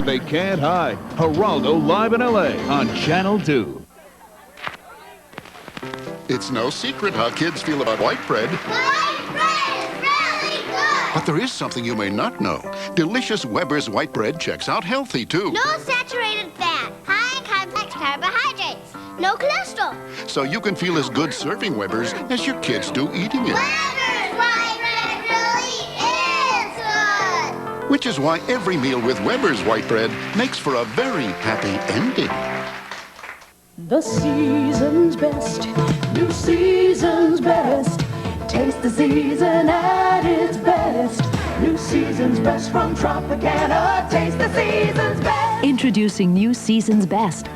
they can't hide. Geraldo live in L.A. on Channel 2. It's no secret how kids feel about white bread. White bread is really good. But there is something you may not know. Delicious Weber's white bread checks out healthy, too. No saturated fat, high in complex carbohydrates, no cholesterol. So you can feel as good serving Weber's as your kids do eating it. Weber's white bread really is good. Which is why every meal with Weber's white bread makes for a very happy ending. The season's best, new season's best. Taste the season at its best. New season's best from Tropicana. Taste the season's best. Introducing New Season's Best.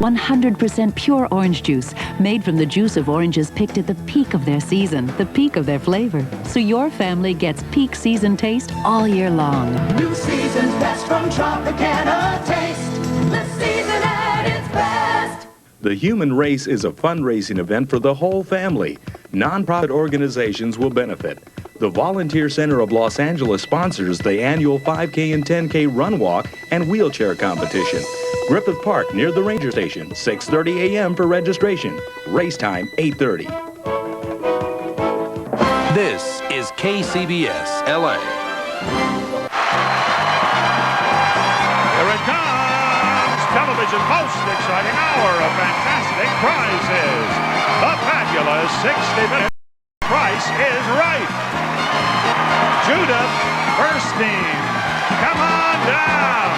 100% pure orange juice, made from the juice of oranges picked at the peak of their season, the peak of their flavor. So your family gets peak season taste all year long. New season's best from Tropicana. Taste the season at its best. The Human Race is a fundraising event for the whole family. Nonprofit organizations will benefit. The Volunteer Center of Los Angeles sponsors the annual 5K and 10K run walk and wheelchair competition. Griffith Park near the Ranger Station, 6:30 a.m. for registration. Race time, 8:30. This is KCBS LA. Here it comes! Television's most exciting hour of fantastic prizes. The fabulous 60-minute Price is Right. Judith Burstein, come on down.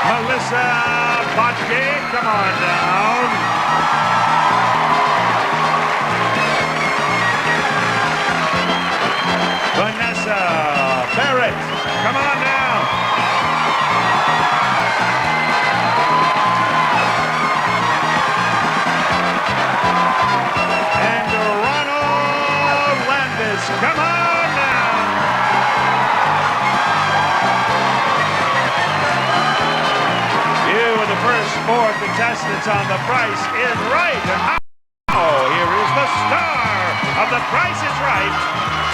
Melissa Botke, come on down. Vanessa Barrett, come on down. And Ronald Landis, come on down. You are the first four contestants on The Price is Right. And now, here is the star of The Price is Right,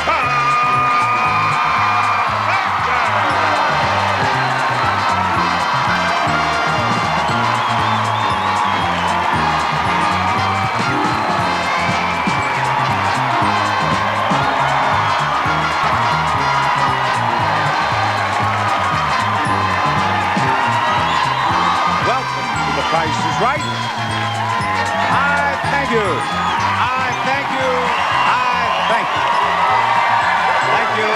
Tom. Price is Right. I thank you. I thank you. I thank you. Thank you.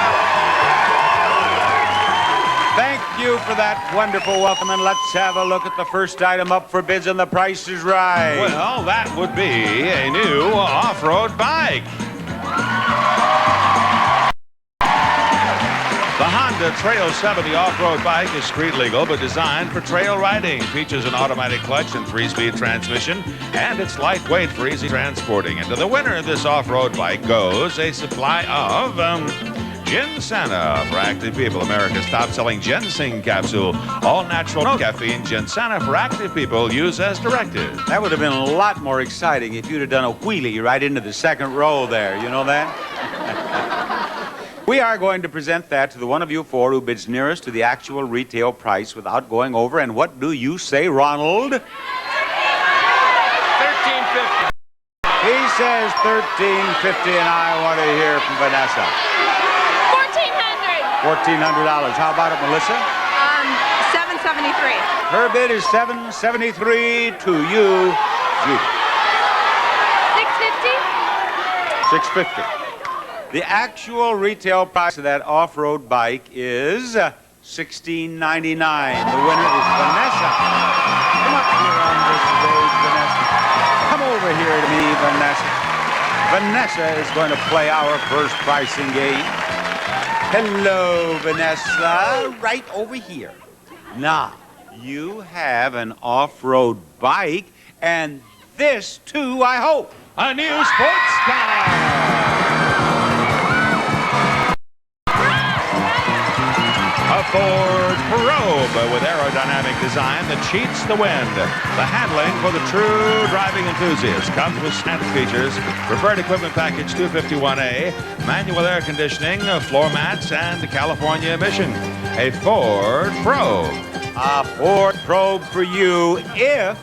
Thank you for that wonderful welcome. And let's have a look at the first item up for bids on The Price is Right. Well, that would be a new off-road bike. The Honda Trail 70 off-road bike is street legal but designed for trail riding. Features an automatic clutch and 3-speed transmission, and it's lightweight for easy transporting. And to the winner of this off-road bike goes a supply of Ginsana for active people, America's top-selling ginseng capsule. All natural, no caffeine Ginsana for active people. Use as directed. That would have been a lot more exciting if you'd have done a wheelie right into the second row there. You know that? We are going to present that to the one of you four who bids nearest to the actual retail price without going over. And what do you say, Ronald? $13.50. He says $13.50, and I want to hear from Vanessa. $1,400. $1,400. How about it, Melissa? $773. Her bid is $773 to you, Judy. $650. $650. The actual retail price of that off-road bike is $16.99. The winner is Vanessa. Come up here on this stage, Vanessa. Come over here to me, Vanessa. Vanessa is going to play our first pricing game. Hello, Vanessa. Right over here. Now, you have an off-road bike, and this, too, I hope. A new sports car. A Ford Probe with aerodynamic design that cheats the wind. The handling for the true driving enthusiast comes with standard features, preferred equipment package 251A, manual air conditioning, floor mats, and California emission. A Ford Probe. A Ford Probe for you if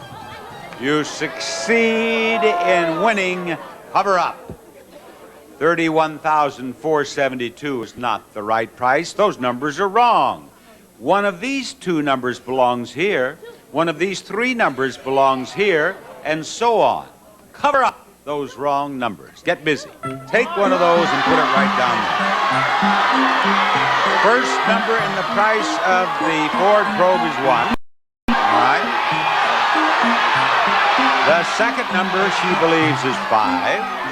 you succeed in winning Cover Up. $31,472 is not the right price. Those numbers are wrong. One of these two numbers belongs here. One of these three numbers belongs here, and so on. Cover up those wrong numbers. Get busy. Take one of those and put it right down there. First number in the price of the Ford Probe is 1. All right. The second number she believes is 5.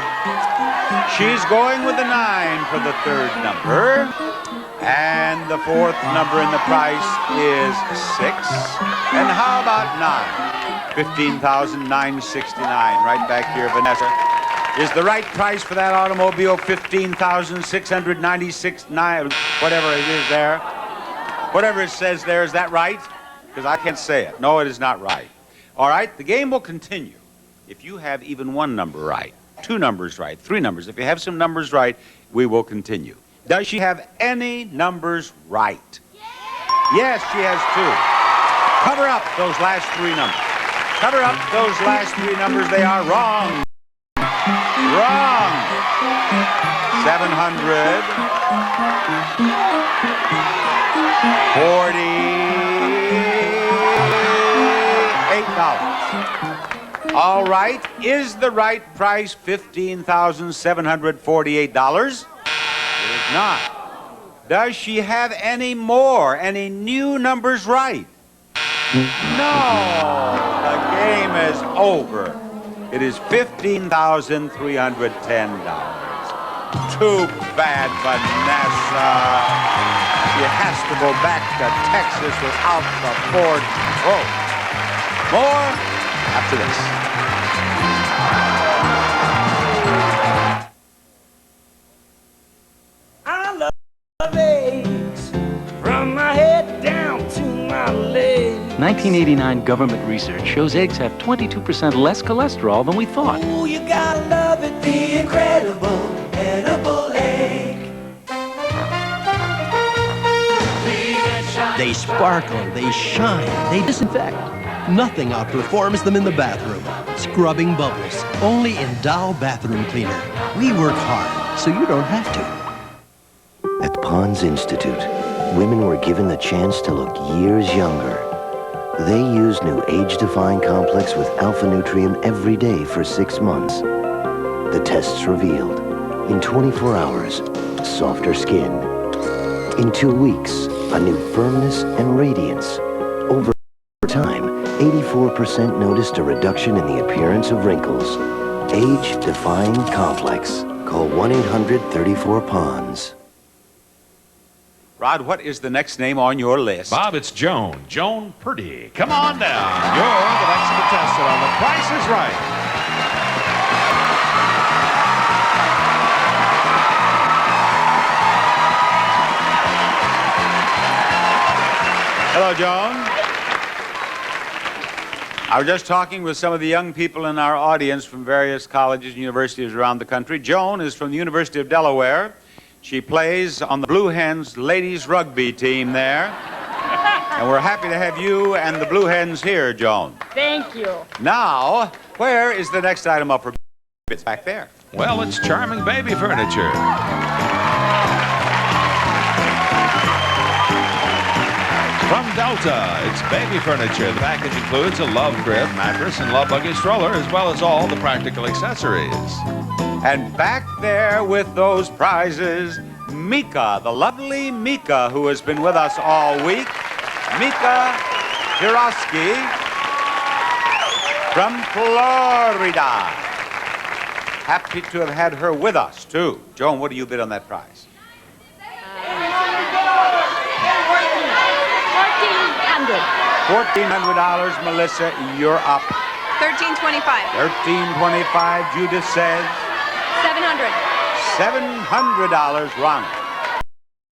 She's going with the 9 for the third number. And the fourth number in the price is 6. And how about 9? $15,969. Right back here, Vanessa. Is the right price for that automobile $15,696? Whatever it is there. Whatever it says there, is that right? Because I can't say it. No, it is not right. All right, the game will continue if you have even one number right, 2 numbers right, 3 numbers. If you have some numbers right, we will continue. Does she have any numbers right? Yes, she has 2. Cover up those last 3 numbers. Cover up those last 3 numbers. They are wrong. Wrong. 700. 48 $8. All right. Is the right price $15,748? It is not. Does she have any more, any new numbers right? No. The game is over. It is $15,310. Too bad, Vanessa. She has to go back to Texas without the Ford Probe. More after this. I love eggs from my head down to my legs. 1989 government research shows eggs have 22% less cholesterol than we thought. Ooh, you gotta love it, the incredible edible egg. They sparkle, they shine, they disinfect. Nothing outperforms them in the bathroom. Scrubbing bubbles, only in Dow Bathroom Cleaner. We work hard, so you don't have to. At Pond's Institute, women were given the chance to look years younger. They used new age-defying complex with alpha nutrient every day for 6 months. The tests revealed, in 24 hours, softer skin. In 2 weeks, a new firmness and radiance. Over time, 84% noticed a reduction in the appearance of wrinkles. Age-defying complex. Call 1-800-34-PONDS. Rod, what is the next name on your list? Bob, it's Joan. Joan Purdy. Come on down. You're the next contestant on The Price is Right. Hello, Joan. I was just talking with some of the young people in our audience from various colleges and universities around the country. Joan is from the University of Delaware. She plays on the Blue Hens ladies rugby team there. And we're happy to have you and the Blue Hens here, Joan. Thank you. Now, where is the next item up for bid? It's back there. Well, it's charming baby furniture. From Delta, it's baby furniture. The package includes a love crib, mattress, and love buggy stroller, as well as all the practical accessories. And back there with those prizes, Mika, the lovely Mika, who has been with us all week. Mika Hiroski from Florida. Happy to have had her with us, too. Joan, what do you bid on that prize? $1,400, Melissa, you're up. $1,325. $1,325, Judith says. $700. $700, Ronald.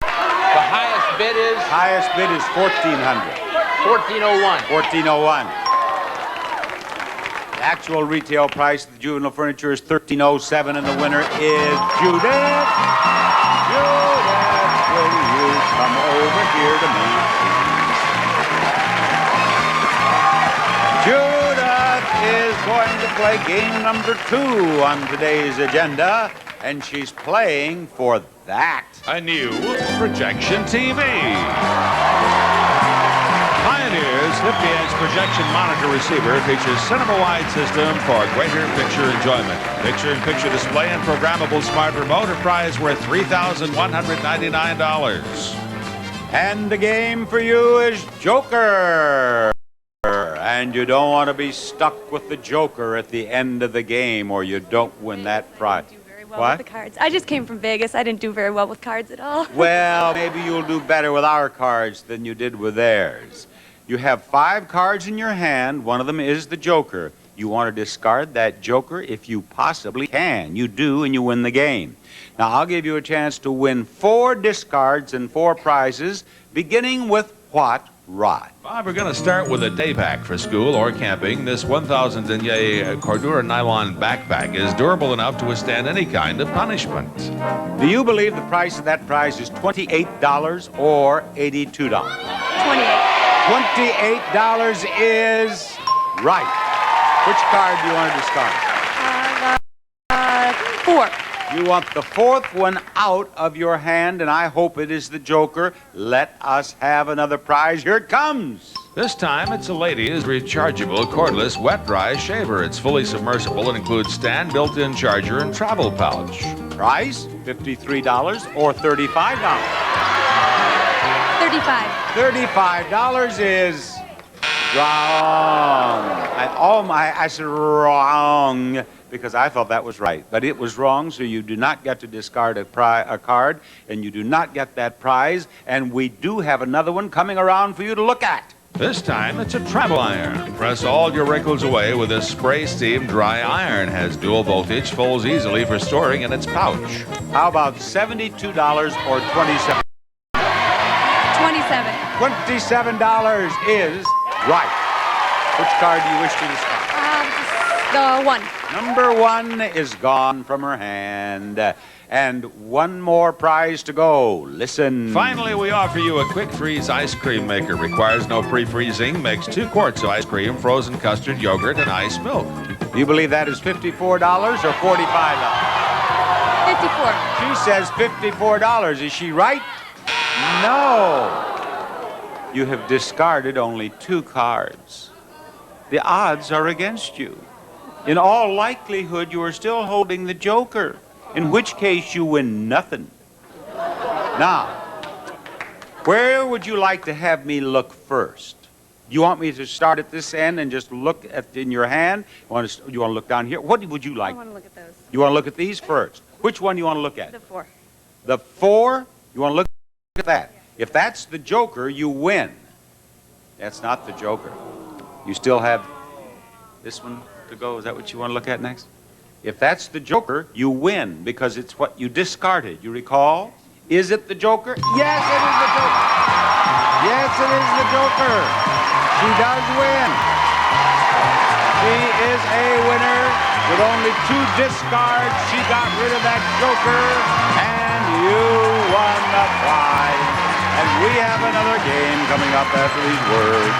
The highest bid is? Highest bid is $1,400. 1401. 1401. The actual retail price of the juvenile furniture is $1,307, and the winner is Judith. Judith, will you come over here to me? Judith is going to play game number 2 on today's agenda, and she's playing for that. A new projection TV. Pioneer's 50-inch projection monitor receiver features cinema-wide system for greater picture enjoyment. Picture-in-picture display and programmable smart remote are prize worth $3,199. And the game for you is Joker. And you don't want to be stuck with the Joker at the end of the game, or you don't win that prize. With the cards. I just came from Vegas. I didn't do very well with cards at all. Well, maybe you'll do better with our cards than you did with theirs. You have 5 cards in your hand. One of them is the Joker. You want to discard that Joker if you possibly can. You do, and you win the game. Now, I'll give you a chance to win 4 discards and 4 prizes, beginning with what rod? Bob, we're going to start with a day pack for school or camping. This 1,000 denier Cordura nylon backpack is durable enough to withstand any kind of punishment. Do you believe the price of that prize is $28 or $82? $28. $28 is right. Which card do you want to discard? 4. You want the 4th one out of your hand, and I hope it is the Joker. Let us have another prize. Here it comes. This time, it's a lady's rechargeable cordless wet-dry shaver. It's fully submersible and includes stand, built-in charger, and travel pouch. Price, $53 or $35? $35 is wrong. I said wrong, because I thought that was right. But it was wrong, so you do not get to discard a card, and you do not get that prize, and we do have another one coming around for you to look at. This time, it's a travel iron. Press all your wrinkles away with a spray steam dry iron. Has dual voltage, folds easily for storing in its pouch. How about $72 or $27? $27 is right. Which card do you wish to discard? The 1. Number 1 is gone from her hand. And one more prize to go. Listen. Finally, we offer you a quick freeze ice cream maker. Requires no pre-freezing. Makes 2 quarts of ice cream, frozen custard, yogurt, and ice milk. Do you believe that is $54 or $45? 54. She says $54. Is she right? No. You have discarded only 2 cards. The odds are against you. In all likelihood, you are still holding the Joker, in which case you win nothing. Now, where would you like to have me look first? You want me to start at this end and just look in your hand? You want to look down here? What would you like? I want to look at those. You want to look at these first? Which one do you want to look at? The 4. The 4? You want to look at that? Yeah. If that's the Joker, you win. That's not the Joker. You still have this one to go. Is that what you want to look at next? If that's the Joker, you win, because it's what you discarded. You recall? Is it the Joker? Yes, it is the Joker. Yes, it is the Joker. She does win. She is a winner with only 2 discards. She got rid of that Joker, and you won the prize. And we have another game coming up after these words.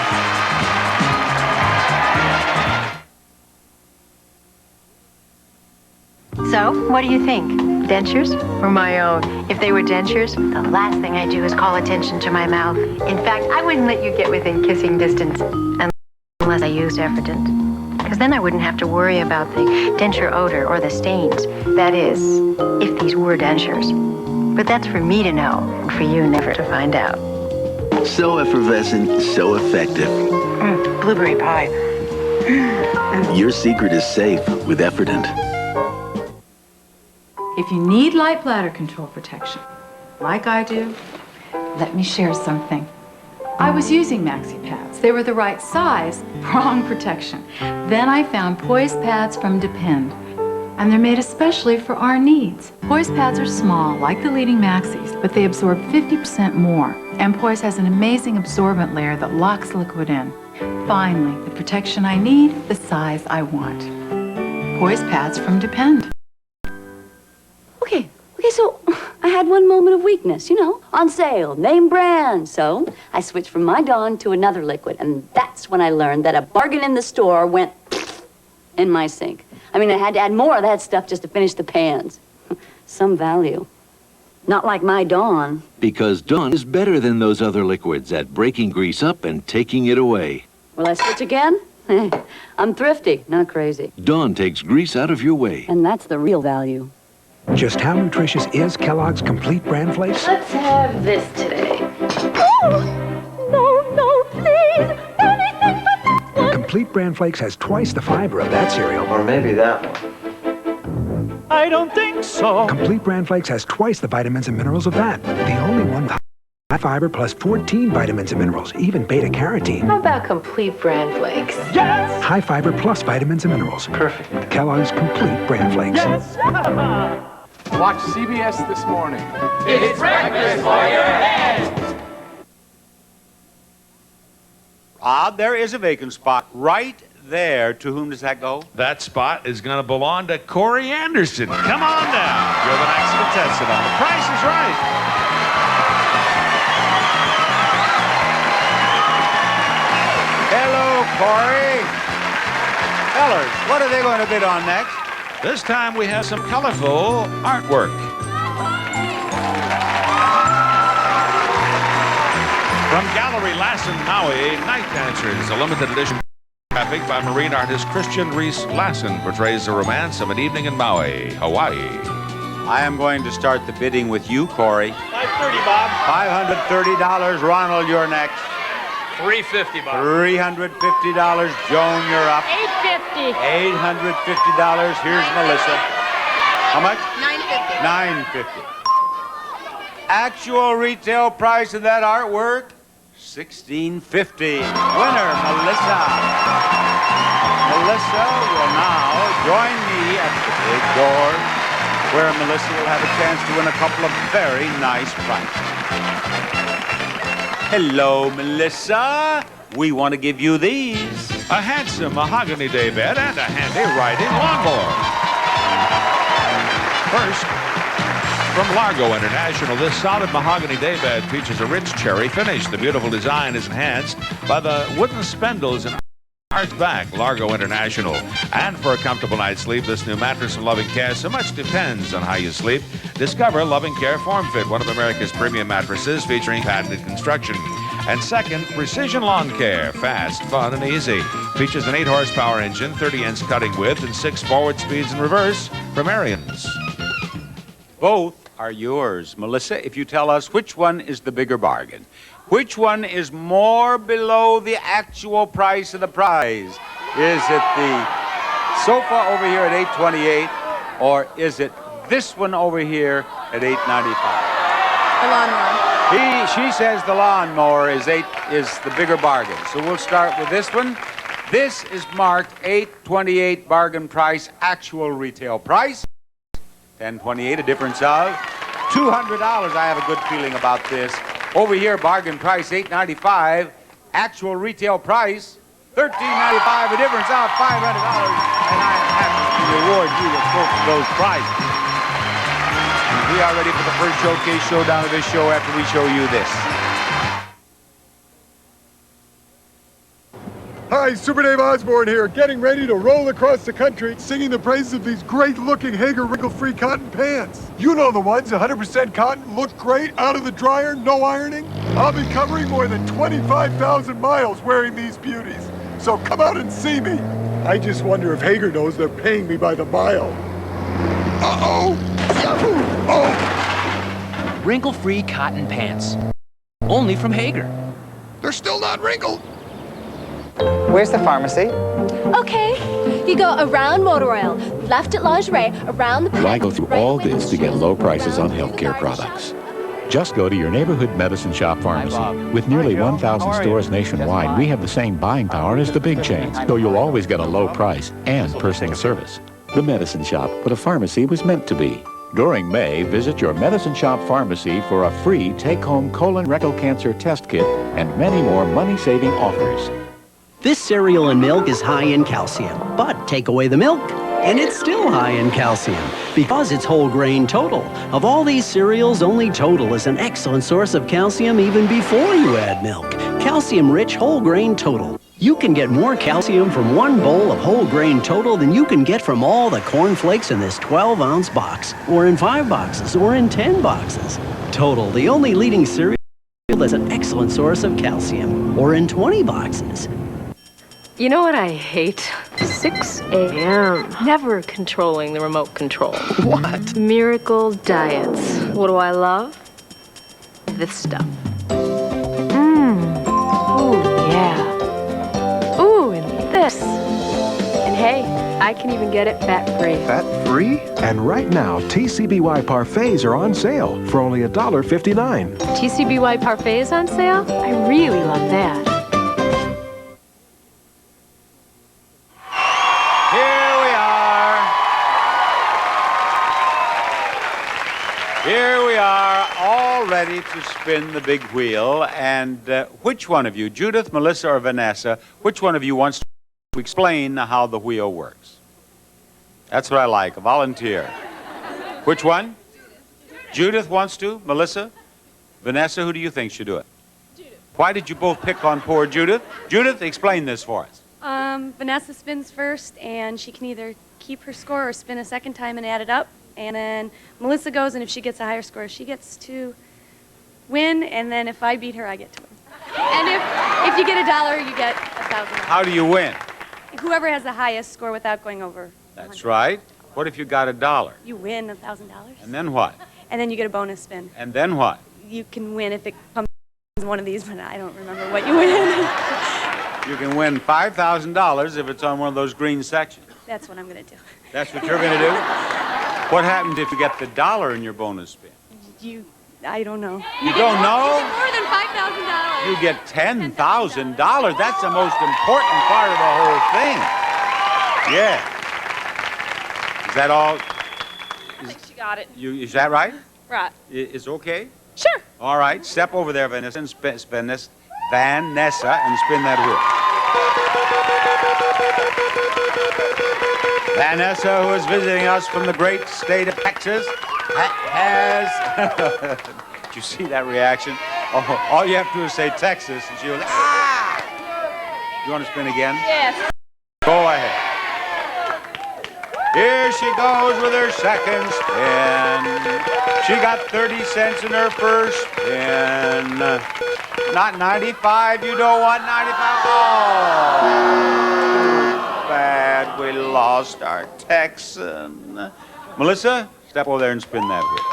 So, what do you think? Dentures or my own? If they were dentures, the last thing I do is call attention to my mouth. In fact, I wouldn't let you get within kissing distance unless I used Efferdent. Because then I wouldn't have to worry about the denture odor or the stains. That is, if these were dentures. But that's for me to know, and for you never to find out. So effervescent, so effective. Blueberry pie. Your secret is safe with Efferdent. If you need light bladder control protection, like I do, let me share something. I was using maxi pads. They were the right size, wrong protection. Then I found poise pads from Depend. And they're made especially for our needs. Poise pads are small, like the leading maxis, but they absorb 50% more. And Poise has an amazing absorbent layer that locks liquid in. Finally, the protection I need, the size I want. Poise pads from Depend. Okay, so I had one moment of weakness, on sale, name brand. So I switched from my Dawn to another liquid, and that's when I learned that a bargain in the store went in my sink. I had to add more of that stuff just to finish the pans. Some value. Not like my Dawn. Because Dawn is better than those other liquids at breaking grease up and taking it away. Will I switch again? I'm thrifty, not crazy. Dawn takes grease out of your way. And that's the real value. Just how nutritious is Kellogg's Complete Bran Flakes? Let's have this today. No, please. Anything but that one. Complete Bran Flakes has twice the fiber of that cereal. Or maybe that one. I don't think so. Complete Bran Flakes has twice the vitamins and minerals of that. The only one with high fiber plus 14 vitamins and minerals, even beta-carotene. How about Complete Bran Flakes? Yes! High fiber plus vitamins and minerals. Perfect. Kellogg's Complete Bran Flakes. Yes! Watch CBS this morning. It's breakfast for your head! Rob, there is a vacant spot right there. To whom does that go? That spot is going to belong to Corey Anderson. Come on down. You're the next contestant on The Price is Right. Hello, Corey. Fellers, what are they going to bid on next? This time we have some colorful artwork. From Gallery Lassen, Maui, Night Dancers, a limited edition graphic by marine artist Christian Reese Lassen portrays the romance of an evening in Maui, Hawaii. I am going to start the bidding with you, Corey. $530, Bob. $530. Ronald, you're next. $350, Bob. $350. Joan, you're up. $850. $850. Here's Melissa. How much? $950. $950. Actual retail price of that artwork? $1650. Winner, Melissa. Melissa will now join me at the big door, where Melissa will have a chance to win a couple of very nice prizes. Hello, Melissa. We want to give you these. A handsome mahogany daybed and a handy riding lawnmower. First, from Largo International, this solid mahogany daybed features a rich cherry finish. The beautiful design is enhanced by the wooden spindles and arched back. Largo International. And for a comfortable night's sleep, this new mattress from Loving Care, so much depends on how you sleep. Discover Loving Care Form Fit, one of America's premium mattresses featuring patented construction. And second, Precision Lawn Care. Fast, fun, and easy. Features an 8-horsepower engine, 30-inch cutting width, and 6 forward speeds in reverse from Ariens. Both are yours. Melissa, if you tell us which one is the bigger bargain, which one is more below the actual price of the prize? Is it the sofa over here at $828, or is it this one over here at $895? The lawnmower. She says the lawnmower is the bigger bargain. So we'll start with this one. This is marked $828 bargain price, actual retail price. $10.28, a difference of $200. I have a good feeling about this. Over here, bargain price $8.95, actual retail price $13.95, a difference of $500. And I am happy to reward you with both of those prizes. We are ready for the first showcase showdown of this show after we show you this. Hi, Super Dave Osborne here, getting ready to roll across the country singing the praises of these great-looking Hager wrinkle-free cotton pants. You know the ones, 100% cotton, look great, out of the dryer, no ironing. I'll be covering more than 25,000 miles wearing these beauties, so come out and see me. I just wonder if Hager knows they're paying me by the mile. Uh-oh! Oh! Wrinkle-free cotton pants. Only from Hager. They're still not wrinkled. Where's the pharmacy? Okay, you go around motor oil, left at lingerie, around the... Why go through all this to get low prices on healthcare products? Just go to your neighborhood medicine shop pharmacy. With nearly 1,000 stores nationwide, we have the same buying power as the big chains, so you'll always get a low price and personal service. The medicine shop, what a pharmacy was meant to be. During May, visit your Medicine Shop pharmacy for a free take-home colon rectal cancer test kit and many more money-saving offers. This cereal and milk is high in calcium, but take away the milk, and it's still high in calcium because it's whole grain Total. Of all these cereals, only Total is an excellent source of calcium even before you add milk. Calcium-rich whole grain Total. You can get more calcium from one bowl of whole grain Total than you can get from all the cornflakes in this 12-ounce box, or in 5 boxes, or in 10 boxes. Total, the only leading cereal that's an excellent source of calcium, or in 20 boxes. You know what I hate? 6 a.m. Never controlling the remote control. What? Miracle diets. What do I love? This stuff. Ooh, yeah. Ooh, and this. And hey, I can even get it fat-free. Fat-free? And right now, TCBY parfaits are on sale for only $1.59. TCBY parfait is on sale? I really love that. Here we are, all ready to spin the big wheel. And which one of you, Judith, Melissa, or Vanessa, which one of you wants to explain how the wheel works? That's what I like, a volunteer. Which one? Judith wants to? Melissa? Vanessa, who do you think should do it? Judith. Why did you both pick on poor Judith? Judith, explain this for us. Vanessa spins first, and she can either keep her score or spin a second time and add it up. And then Melissa goes, and if she gets a higher score, she gets to win. And then if I beat her, I get to win. And if you get $1, you get $1,000. How do you win? Whoever has the highest score without going over. That's right. What if you got $1? You win $1,000. And then what? And then you get a bonus spin. And then what? You can win if it comes one of these, but I don't remember what you win. You can win $5,000 if it's on one of those green sections. That's what I'm going to do. That's what you're going to do? What happens if you get the $1 in your bonus spin? I don't know. You don't know? More than $5,000. You get $10,000. That's the most important part of the whole thing. Yeah. Is that all? I think she got it. Is that right? Right. It's okay? Sure. All right. Step over there, Vanessa, and spin this. Vanessa, and spin that wheel. Vanessa, who is visiting us from the great state of Texas, has... Did you see that reaction? Oh, all you have to do is say Texas, and she goes, ah! You want to spin again? Yes. Go ahead. Here she goes with her second spin. She got 30 cents in her first spin. Not 95. You don't want 95. Oh, bad. We lost our Texan. Melissa, step over there and spin that wheel.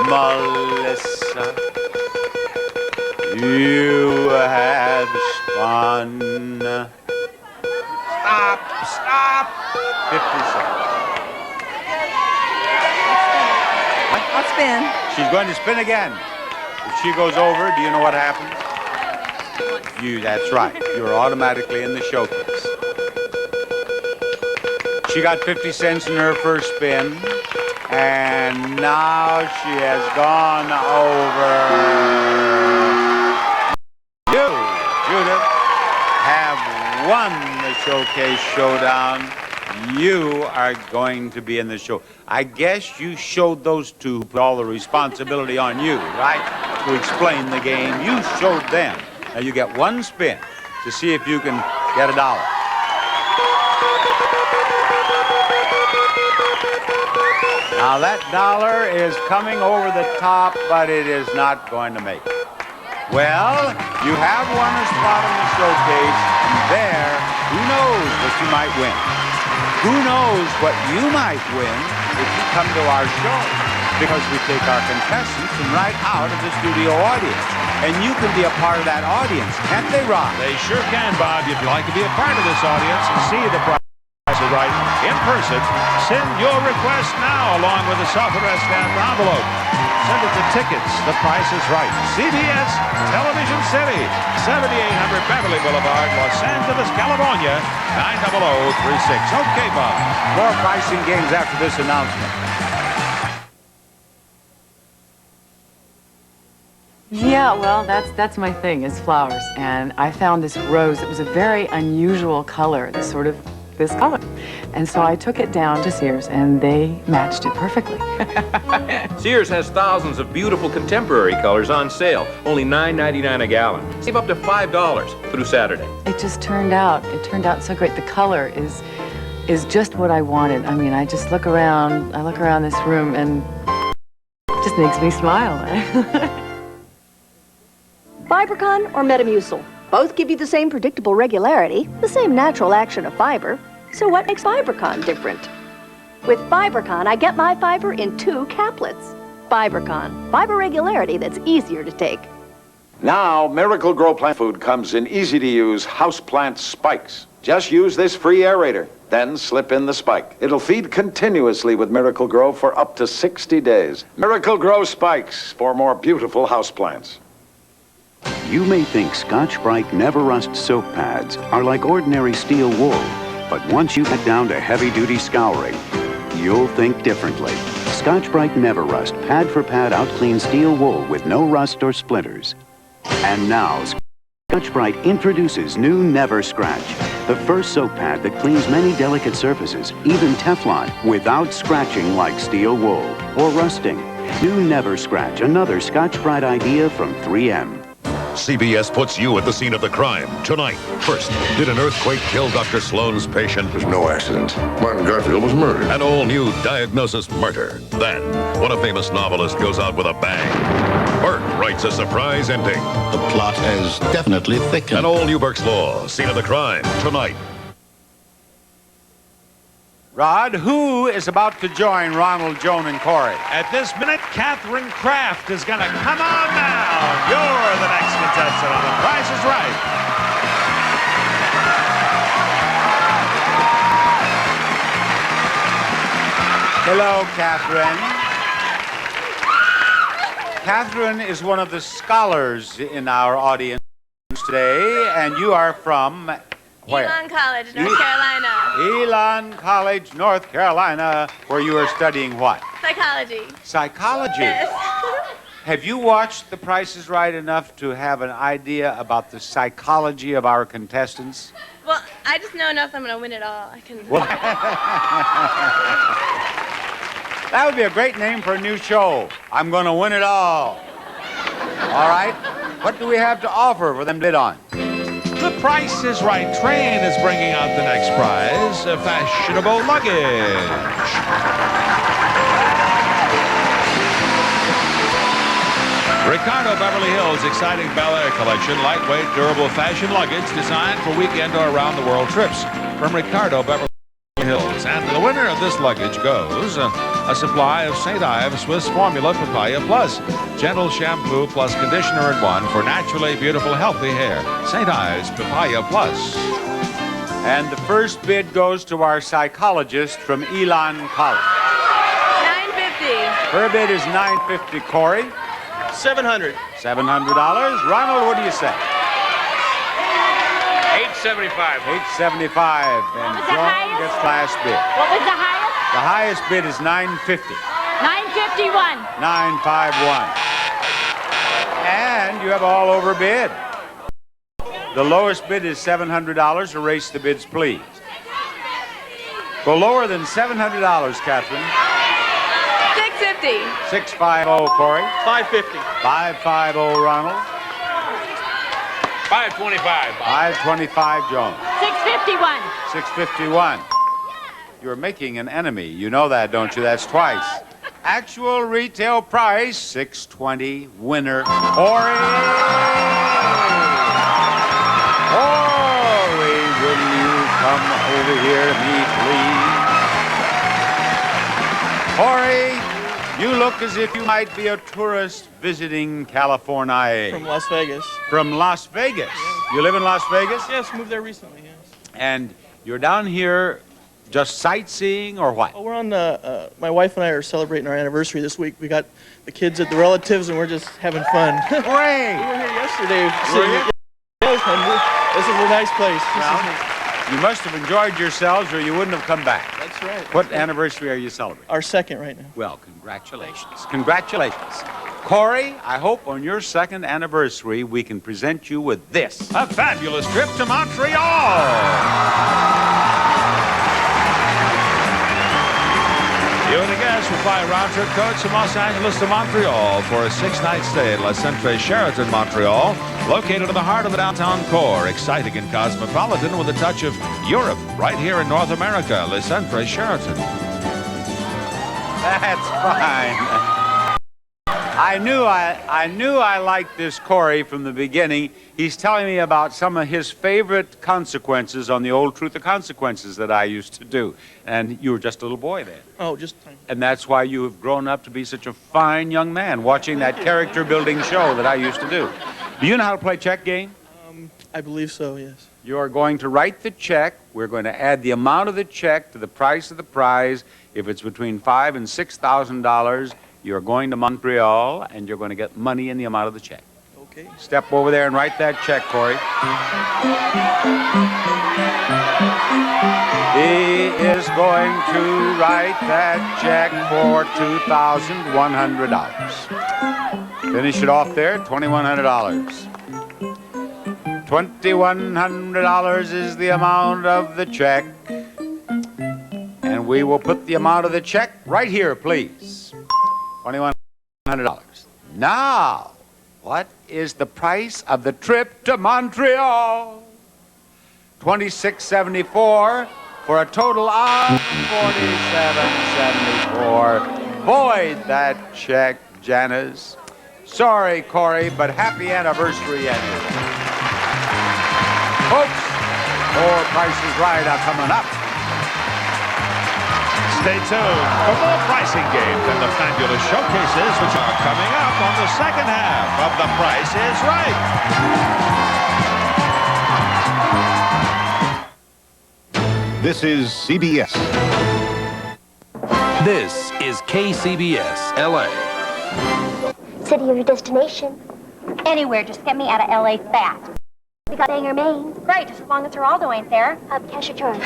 Melissa, you have spun. Stop. 50 cents. I'll spin. She's going to spin again. If she goes over, do you know what happens? That's right. You're automatically in the showcase. She got 50 cents in her first spin, and now she has gone over. You, Judith, have won the Showcase Showdown. You are going to be in the show. I guess you showed those two who put all the responsibility on you, right? To explain the game. You showed them. Now you get one spin to see if you can get $1. Now that $1 is coming over the top, but it is not going to make it. Well, you have won a spot in the showcase, and there, who knows what you might win. Who knows what you might win if you come to our show? Because we take our contestants from right out of the studio audience. And you can be a part of that audience, can't they, Rob? They sure can, Bob. If you'd like to be a part of this audience and see the Price is Right in person, send your request now along with a self-addressed stamped envelope. Send it to tickets. The Price is Right. CBS Television City, 7800 Beverly Boulevard, Los Angeles, California, 90036. Okay, Bob. More pricing games after this announcement. Yeah, well, that's my thing, is flowers. And I found this rose. It was a very unusual color, this color. And so I took it down to Sears, and they matched it perfectly. Sears has thousands of beautiful contemporary colors on sale, only $9.99 a gallon. Save up to $5 through Saturday. It turned out so great. The color is just what I wanted. I mean, I look around this room, and it just makes me smile. Fibercon or Metamucil? Both give you the same predictable regularity, the same natural action of fiber. So what makes Fibercon different? With Fibercon, I get my fiber in 2 caplets. Fibercon, fiber regularity that's easier to take. Now, Miracle Grow plant food comes in easy-to-use houseplant spikes. Just use this free aerator, then slip in the spike. It'll feed continuously with Miracle Grow for up to 60 days. Miracle Grow spikes for more beautiful houseplants. You may think Scotch-Brite Never Rust soap pads are like ordinary steel wool, but once you get down to heavy-duty scouring, you'll think differently. Scotch-Brite Never Rust pad for pad out-clean steel wool with no rust or splinters. And now, Scotch-Brite introduces new Never Scratch, the first soap pad that cleans many delicate surfaces, even Teflon, without scratching like steel wool or rusting. New Never Scratch, another Scotch-Brite idea from 3M. CBS puts you at the scene of the crime tonight. First, did an earthquake kill Dr. Sloan's patient? There's no accident. Martin Garfield was murdered. An all-new diagnosis, murder. Then, when a famous novelist goes out with a bang, Burke writes a surprise ending. The plot has definitely thickened. An all-new Burke's Law, scene of the crime tonight. Rod, who is about to join Ronald, Joan, and Corey? At this minute, Catherine Kraft is going to come on down. You're the next contestant on The Price is Right. Hello, Catherine. Catherine is one of the scholars in our audience today, and you are from where? Elon College, North Carolina. Elon College, North Carolina, where you are studying what? Psychology. Psychology? Yes. Have you watched The Price is Right enough to have an idea about the psychology of our contestants? Well, I just know enough I'm going to win it all. I can. That would be a great name for a new show. I'm going to win it all. All right. What do we have to offer for them to bid on? The Price is Right train is bringing out the next prize, fashionable luggage. Ricardo Beverly Hills exciting Bel Air collection, lightweight, durable fashion luggage designed for weekend or around-the-world trips from Ricardo Beverly Hills. And the winner of this luggage goes a supply of St. Ives Swiss Formula Papaya Plus. Gentle shampoo plus conditioner in one for naturally beautiful, healthy hair. St. Ives Papaya Plus. And the first bid goes to our psychologist from Elon College. $950. Her bid is $950. Corey? $700. $700. Ronald, what do you say? $875. $875. And Joan gets last bid. What was the highest? The highest bid is $950. $951. $951. And you have all over bid. The lowest bid is $700. Erase the bids, please. Go lower than $700, Catherine. $650. $650, Corey. $550. $550, Ronald. $525. $525, Joan. $651. $651. You're making an enemy. You know that, don't you? That's twice. Actual retail price, $620. Winner, Corey. Corey, will you come over here to me, please? Corey, you look as if you might be a tourist visiting California. From Las Vegas. From Las Vegas? Yes. You live in Las Vegas? Yes, moved there recently, yes. And you're down here Just sightseeing or what? Oh, we're on my wife and I are celebrating our anniversary this week. We got the kids at the relatives, and we're just having fun. Great! We were here yesterday. Were you? This is a nice place. You must have enjoyed yourselves or you wouldn't have come back. That's right. What anniversary are you celebrating? Our second right now. Well, congratulations. Congratulations. Corey, I hope on your second anniversary we can present you with this. A fabulous trip to Montreal. You and a guest will fly round-trip coach from Los Angeles to Montreal for a 6-night stay at La Centre Sheraton, Montreal, located in the heart of the downtown core, exciting and cosmopolitan with a touch of Europe, right here in North America, La Centre Sheraton. That's fine. I knew I liked this Corey from the beginning. He's telling me about some of his favorite consequences on the old Truth of Consequences that I used to do. And you were just a little boy then. Oh, just... And that's why you have grown up to be such a fine young man, watching that character-building show that I used to do. Do you know how to play check game? I believe so, yes. You're going to write the check. We're going to add the amount of the check to the price of the prize. If it's between $5,000 and $6,000, you're going to Montreal, and you're going to get money in the amount of the check. Okay. Step over there and write that check, Corey. He is going to write that check for $2,100. Finish it off there, $2,100. $2,100 is the amount of the check. And we will put the amount of the check right here, please. $2,100. Now, what is the price of the trip to Montreal? $26.74 for a total of $47.74. Void that check, Janice. Sorry, Corey, but happy anniversary anyway. Folks, more Price is Right are coming up. Stay tuned for more pricing games and the fabulous showcases which are coming up on the second half of The Price is Right. This is CBS. This is KCBS, LA. City of your destination. Anywhere, just get me out of LA fast. We got Bangor, Maine. Great, just as long as Geraldo ain't there. Cash or charge?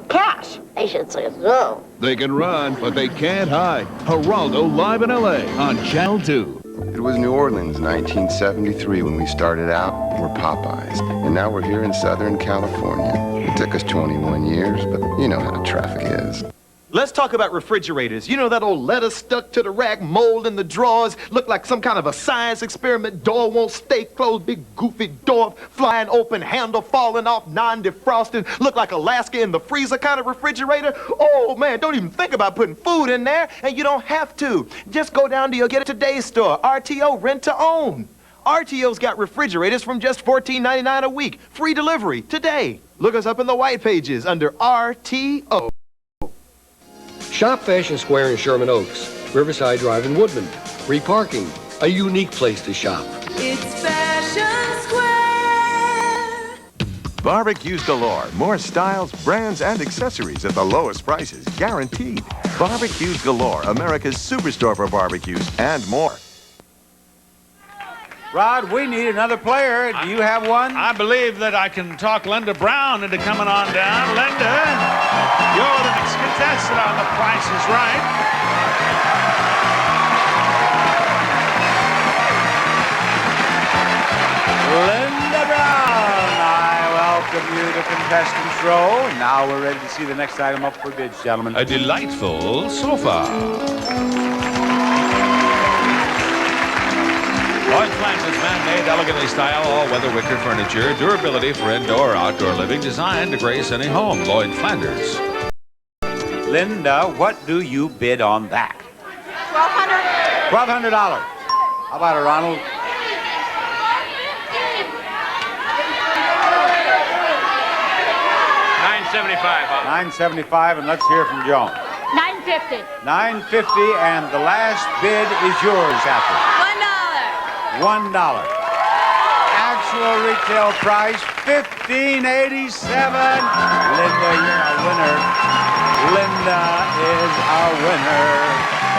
Cash? I should say so. They can run, but they can't hide. Geraldo live in LA on Channel 2. It was New Orleans, 1973, when we started out. We're Popeyes. And now we're here in Southern California. It took us 21 years, but you know how the traffic is. Let's talk about refrigerators. You know that old letter stuck to the rack, mold in the drawers, look like some kind of a science experiment, door won't stay closed, big goofy door flying open, handle falling off, non-defrosted, look like Alaska in the freezer kind of refrigerator? Oh man, don't even think about putting food in there, and you don't have to. Just go down to your Get It Today store, RTO, rent to own. RTO's got refrigerators from just $14.99 a week, free delivery today. Look us up in the white pages under RTO. Shop Fashion Square in Sherman Oaks, Riverside Drive in Woodman. Free parking, a unique place to shop. It's Fashion Square. Barbecues galore. More styles, brands, and accessories at the lowest prices, guaranteed. Barbecues galore, America's superstore for barbecues and more. Rod, we need another player. Do you have one? I believe that I can talk Linda Brown into coming on down. Linda, you're the next contestant on The Price is Right. Linda Brown, I welcome you to Contestants Row. Now we're ready to see the next item up for bids, gentlemen. A delightful sofa. Lloyd Flanders man-made, elegantly styled, all-weather wicker furniture, durability for indoor or outdoor living, designed to grace any home. Lloyd Flanders. Linda, what do you bid on that? $1,200. $1,200. How about it, Ronald? $975, and let's hear from Joan. $950. $950, and the last bid is yours, Catherine. $1. Actual retail price, $15.87. Linda, you're a winner. Linda is our winner.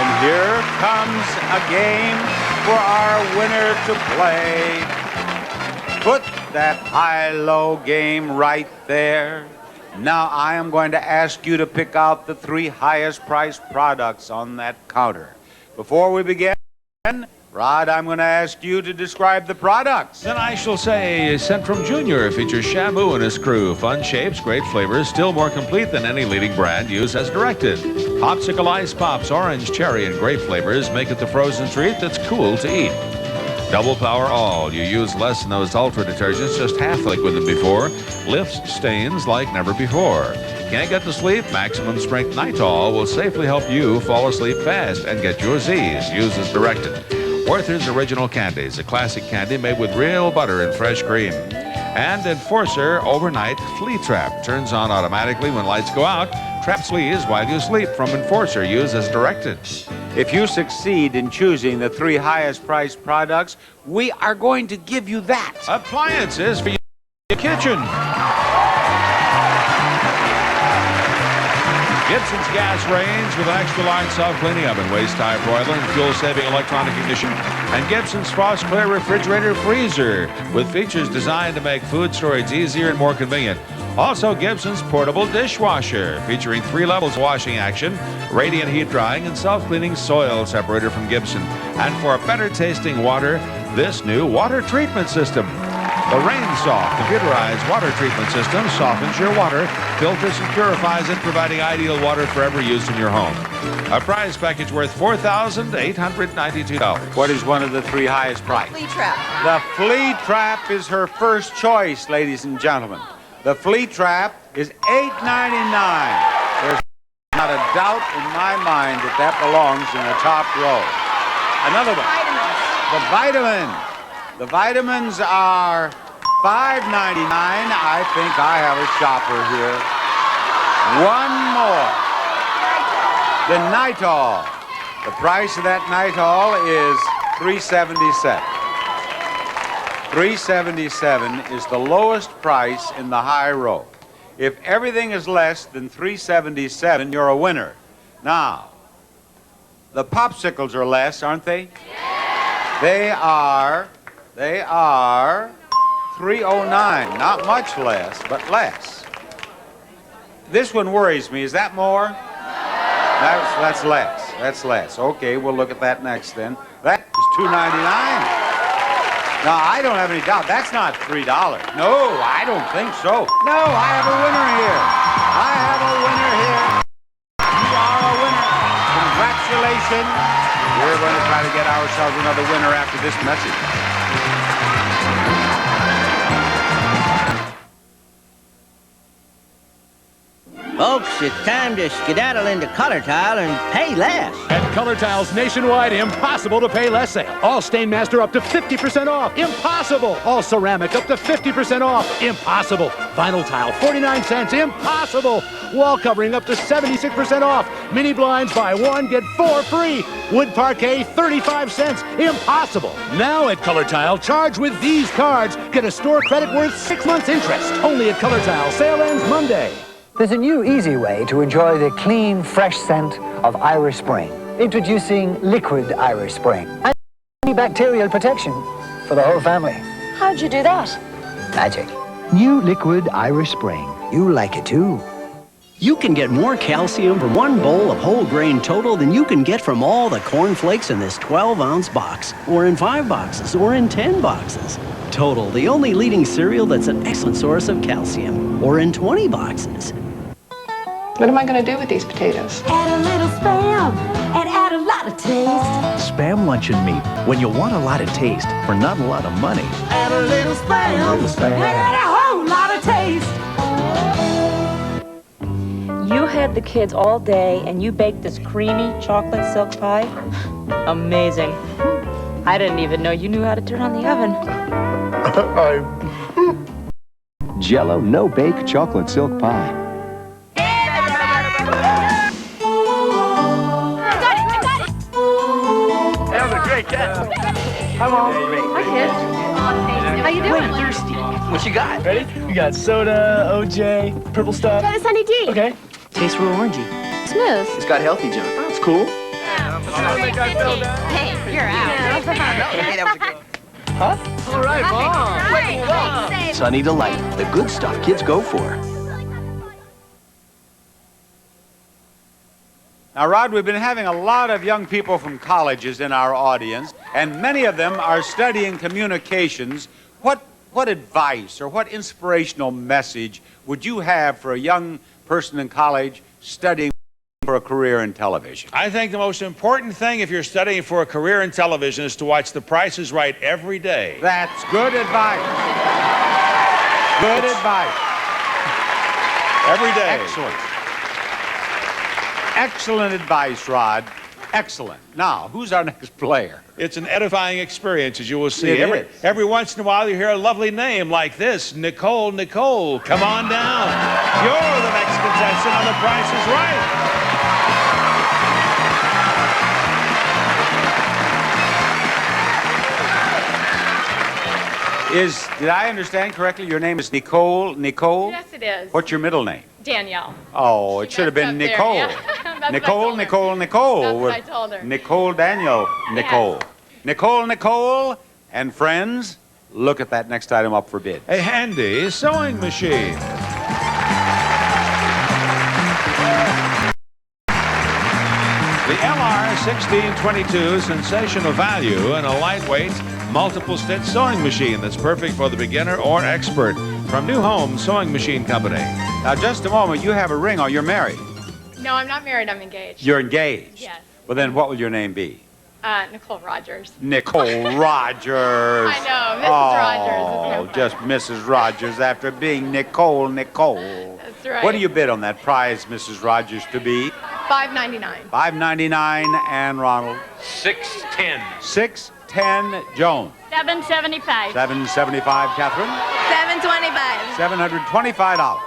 And here comes a game for our winner to play. Put that high-low game right there. Now I am going to ask you to pick out the 3 highest priced products on that counter. Before we begin, Rod, I'm going to ask you to describe the products. Then I shall say Centrum Junior features Shamu and his crew. Fun shapes, great flavors, still more complete than any leading brand. Used as directed. Popsicle Ice Pops, orange, cherry, and grape flavors make it the frozen treat that's cool to eat. Double Power All. You use less than those ultra detergents, just half the liquid than before. Lifts stains like never before. Can't get to sleep? Maximum Strength Nitol will safely help you fall asleep fast and get your Z's. Use as directed. Werther's Original Candies, a classic candy made with real butter and fresh cream. And Enforcer Overnight Flea Trap. Turns on automatically when lights go out. Traps fleas while you sleep from Enforcer. Use as directed. If you succeed in choosing the 3 highest priced products, we are going to give you that. Appliances for your kitchen. Gibson's gas range with an extra large self-cleaning oven, waste-time broiler, and fuel-saving electronic ignition. And Gibson's Frost Clear refrigerator freezer with features designed to make food storage easier and more convenient. Also, Gibson's portable dishwasher featuring 3 levels of washing action, radiant heat drying, and self-cleaning soil separator from Gibson. And for better tasting water, this new water treatment system. The RainSoft computerized water treatment system softens your water, filters and purifies it, providing ideal water for every use in your home. A prize package worth $4,892. What is one of the 3 highest priced? Flea trap. The Flea Trap is her first choice, ladies and gentlemen. The Flea Trap is $8.99. There's not a doubt in my mind that that belongs in the top row. Another one. The vitamins. The vitamins are $5.99. I think I have a shopper here. One more. The Nitol. The price of that Nitol is $3.77. $3.77 is the lowest price in the high row. If everything is less than $3.77, you're a winner. Now, the popsicles are less, aren't they? They are $3.09. Not much less, but less. This one worries me. Is that more? That's less. That's less. Okay, we'll look at that next then. That is $2.99. Now, I don't have any doubt. That's not $3. No, I don't think so. No, I have a winner here. I have a winner here. You are a winner. Congratulations. We're going to try to get ourselves another winner after this message. Folks, it's time to skedaddle into Color Tile and pay less. At Color Tile's nationwide impossible to pay less sale. All Stainmaster up to 50% off. Impossible. All ceramic up to 50% off. Impossible. Vinyl tile 49 cents. Impossible. Wall covering up to 76% off. Mini blinds buy 1 get 4 free. Wood parquet 35 cents. Impossible. Now at Color Tile, charge with these cards. Get a store credit worth 6 months interest. Only at Color Tile. Sale ends Monday. There's a new easy way to enjoy the clean, fresh scent of Irish Spring. Introducing Liquid Irish Spring. Antibacterial protection for the whole family. How'd you do that? Magic. New Liquid Irish Spring. You like it too. You can get more calcium from 1 bowl of whole grain total than you can get from all the cornflakes in this 12-ounce box, or in 5 boxes, or in 10 boxes. Total, the only leading cereal that's an excellent source of calcium, or in 20 boxes. What am I going to do with these potatoes? Add a little Spam and add a lot of taste. Spam luncheon meat, when you want a lot of taste for not a lot of money. Add a little Spam and add a whole lot of taste. You had the kids all day and you baked this creamy chocolate silk pie? Amazing. I didn't even know you knew how to turn on the oven. Jell-O no-bake chocolate silk pie. That was a great catch. Hi, Mom. Hi, kids. How you doing? I'm thirsty. What you got? Ready? We got soda, OJ, purple stuff. Got a Sunny D. Okay. Tastes real orangey. Smith. It's got healthy junk. That's cool. Hey, you're out. Huh? All right, Mom. Sunny Delight, the good stuff kids go for. Now, Rod, we've been having a lot of young people from colleges in our audience, and many of them are studying communications. What advice or what inspirational message would you have for a young person in college studying for a career in television? I think the most important thing if you're studying for a career in television is to watch The Price is Right every day. That's good advice. Good advice. Every day. Excellent. Excellent advice, Rod. Excellent. Now, who's our next player? It's an edifying experience, as you will see. It is. Every once in a while you hear a lovely name like this, Nicole. Come on down. You're the next contestant on The Price is Right. Did I understand correctly? Your name is Nicole? Yes, it is. What's your middle name? Danielle. Oh, it should have been That's up Nicole. there, yeah. That's Nicole. That's what I told her. Nicole Daniel. Nicole. Yes. Nicole. And friends, look at that next item up for bid. A handy sewing machine. The LR1622 sensational value in a lightweight, multiple stitch sewing machine that's perfect for the beginner or expert from New Home Sewing Machine Company. Now, just a moment. You have a ring. You're married. No, I'm not married. I'm engaged. You're engaged? Yes. Well, then what will your name be? Nicole Rogers. Nicole Rogers. I know, Mrs. Rogers. Oh, just Mrs. Rogers after being Nicole. That's right. What do you bid on that prize, Mrs. Rogers, to be? $5.99. $5.99, and Ronald? $6.10. $6.10, Joan. $7.75. $7.75, Catherine. $7.25. $725.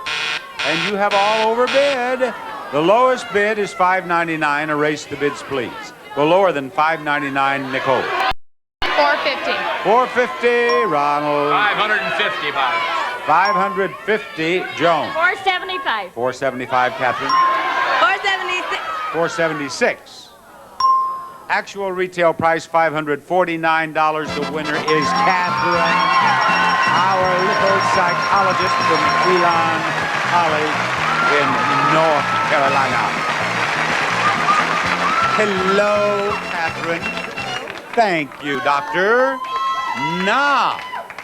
And you have all overbid. The lowest bid is $5.99. Erase the bids, please. Go lower than $5.99, Nicole. $4.50. $4.50, Ronald. $550, Bob. $550, Joan. $4.75. $4.75, Catherine. $4.76. $4.76. Actual retail price $549. The winner is Catherine, our little psychologist from Elon College in North Carolina. Hello, Catherine. Thank you, Doctor. Now,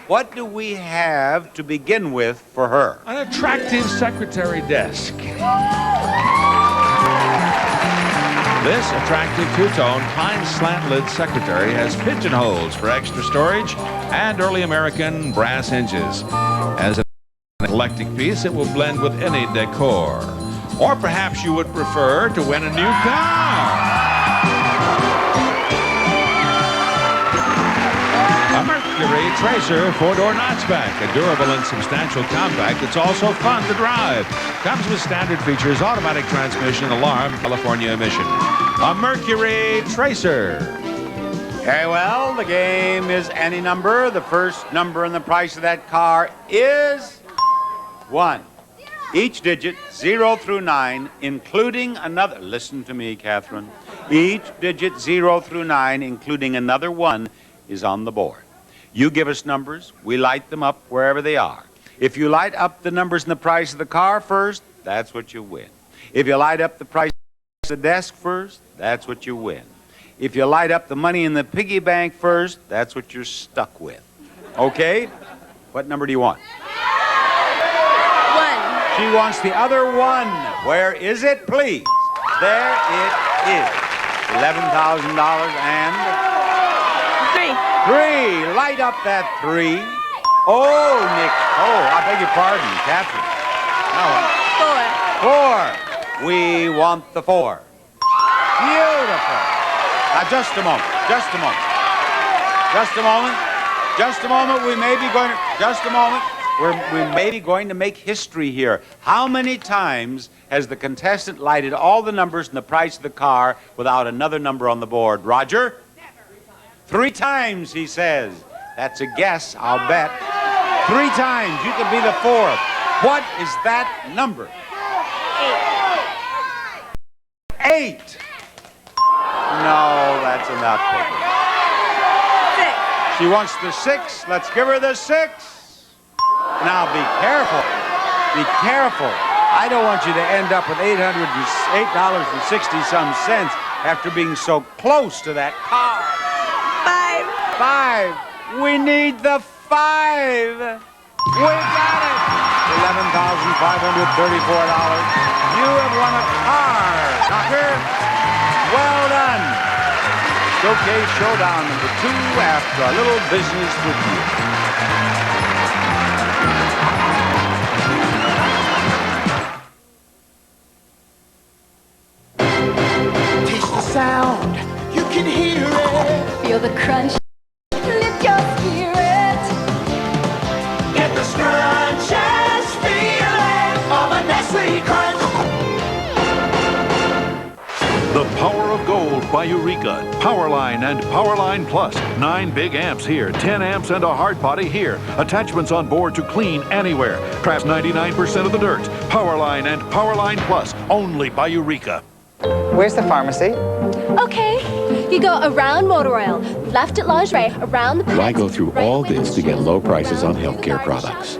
what do we have to begin with for her? An attractive secretary desk. This attractive two-tone pine slant-lid secretary has pigeonholes for extra storage and early American brass hinges. As an eclectic piece, it will blend with any decor. Or perhaps you would prefer to win a new car. A Mercury Tracer four-door notchback, a durable and substantial compact that's also fun to drive. Comes with standard features, automatic transmission, alarm, California emission. A Mercury Tracer. Very well, the game is any number. The first number in the price of that car is 1. Each digit, 0 through 9, including another. Listen to me, Catherine. Each digit, 0 through 9, including another 1, is on the board. You give us numbers. We light them up wherever they are. If you light up the numbers in the price of the car first, that's what you win. If you light up the price of the desk first, that's what you win. If you light up the money in the piggy bank first, that's what you're stuck with. Okay? What number do you want? 1. She wants the other 1. Where is it, please? There it is. $11,000 and... 3. Light up that 3. Oh, Nick. Oh, I beg your pardon, Catherine. Now 4. We want the 4. Beautiful. Now, just a moment. Just a moment. Just a moment. Just a moment. We may be going to... Just a moment. We may be going to make history here. How many times has the contestant lighted all the numbers in the price of the car without another number on the board? Roger? 3 times, he says. That's a guess, I'll bet. 3 times. You could be the 4th. What is that number? 8. 8. No, that's enough. 6. She wants the 6. Let's give her the 6. Now be careful. Be careful. I don't want you to end up with $8.60-some after being so close to that car. 5. We need the 5. We got it. $11,534. You have won a car, Knocker. Well done. Showcase Showdown number 2 after a little business with you. Taste the sound, you can hear it. Feel the crunch. Lift your spirit. Get the scrunches feeling of a Nestle Crunch. The Power of Gold by Eureka. Powerline and Powerline Plus. 9 big amps here, 10 amps and a hard body here. Attachments on board to clean anywhere. Traps 99% of the dirt. Powerline and Powerline Plus. Only by Eureka. Where's the pharmacy? Okay. You go around motor oil, left at lingerie, around the... Why go through all this to get low prices on healthcare products?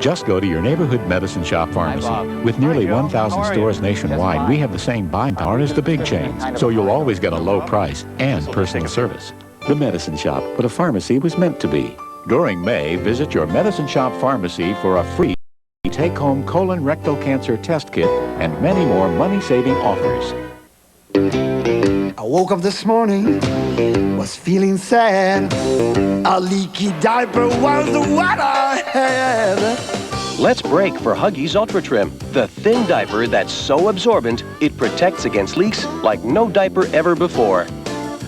Just go to your neighborhood medicine shop pharmacy. With nearly 1,000 stores nationwide, we have the same buying power as the big chains, so you'll always get a low price and personal service. The medicine shop, what a pharmacy was meant to be. During May, visit your medicine shop pharmacy for a free take-home colon rectal cancer test kit and many more money-saving offers. I woke up this morning, was feeling sad. A leaky diaper was what I had. Let's break for Huggies Ultra Trim, the thin diaper that's so absorbent it protects against leaks like no diaper ever before.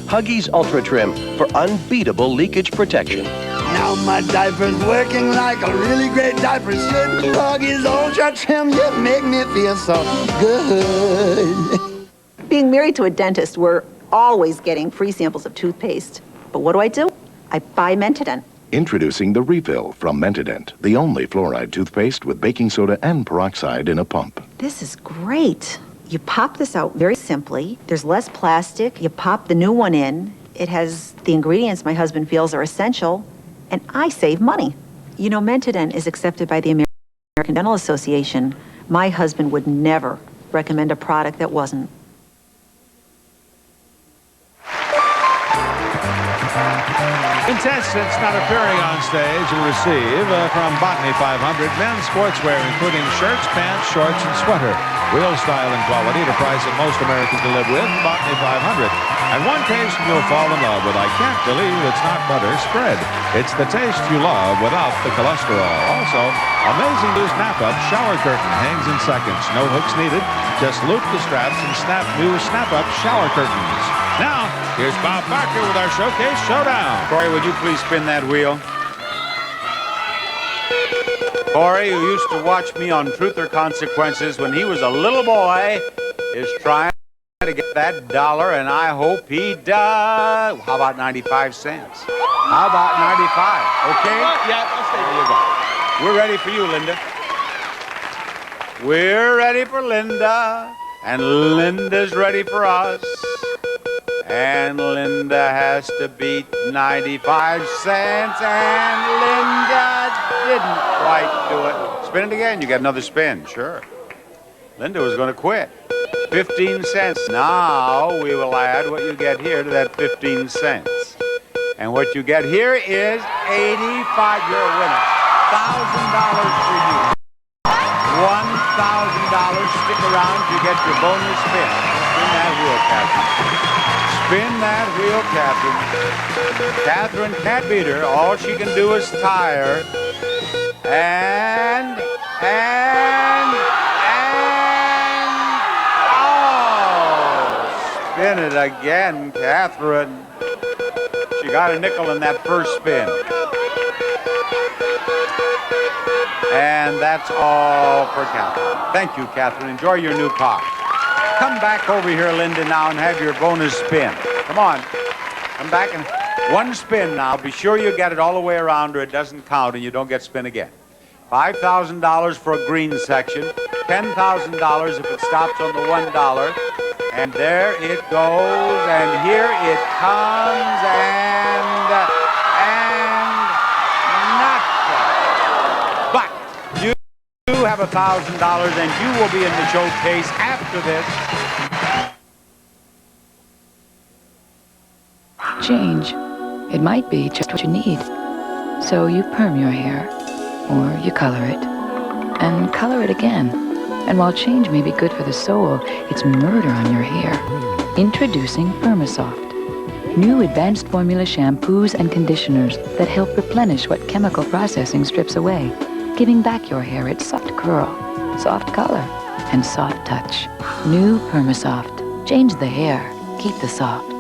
Huggies Ultra Trim for unbeatable leakage protection. Now my diaper's working like a really great diaper should. Huggies Ultra Trim, you make me feel so good. Being married to a dentist, we're always getting free samples of toothpaste. But what do? I buy Mentadent. Introducing the Refill from Mentadent, the only fluoride toothpaste with baking soda and peroxide in a pump. This is great. You pop this out very simply. There's less plastic. You pop the new one in. It has the ingredients my husband feels are essential, and I save money. You know, Mentadent is accepted by the American Dental Association. My husband would never recommend a product that wasn't. Contestants not appearing on stage will receive from Botany 500 men's sportswear, including shirts, pants, shorts, and sweater. Real style and quality at a price that most Americans can live with. Botany 500. And one taste you'll fall in love with. I can't believe it's not butter spread. It's the taste you love without the cholesterol. Also, amazing new snap-up shower curtain hangs in seconds. No hooks needed. Just loop the straps and snap new snap-up shower curtains. Now, here's Bob Barker with our Showcase Showdown. Corey, would you please spin that wheel? Corey, who used to watch me on Truth or Consequences when he was a little boy, is trying to get that dollar, and I hope he does. How about 95 cents? How about 95? Okay? Yeah, I'll stay. There you go. We're ready for you, Linda. We're ready for Linda, and Linda's ready for us. And Linda has to beat 95 cents, and Linda didn't quite do it. Spin it again. You got another spin. Sure. Linda was going to quit. 15 cents. Now we will add what you get here to that 15 cents. And what you get here is 85. You're a winner. $1,000 for you. $1,000. Stick around. You get your bonus spin. Spin that wheel, Captain. Spin that wheel, Catherine. Catherine can't beat her. All she can do is tie her. And, oh, spin it again, Catherine. She got a nickel in that first spin. And that's all for Catherine. Thank you, Catherine. Enjoy your new car. Come back over here, Linda, now and have your bonus spin. Come on. Come back and one spin now. Be sure you get it all the way around or it doesn't count and you don't get spin again. $5,000 for a green section. $10,000 if it stops on the $1. And there it goes, and here it comes, and not. But you have $1,000, and you will be in the showcase after this. Change. It might be just what you need. So you perm your hair, or you color it, and color it again. And while change may be good for the soul, it's murder on your hair. Introducing Permasoft. New advanced formula shampoos and conditioners that help replenish what chemical processing strips away, giving back your hair its soft curl, soft color, and soft touch. New Permasoft. Change the hair, keep the soft.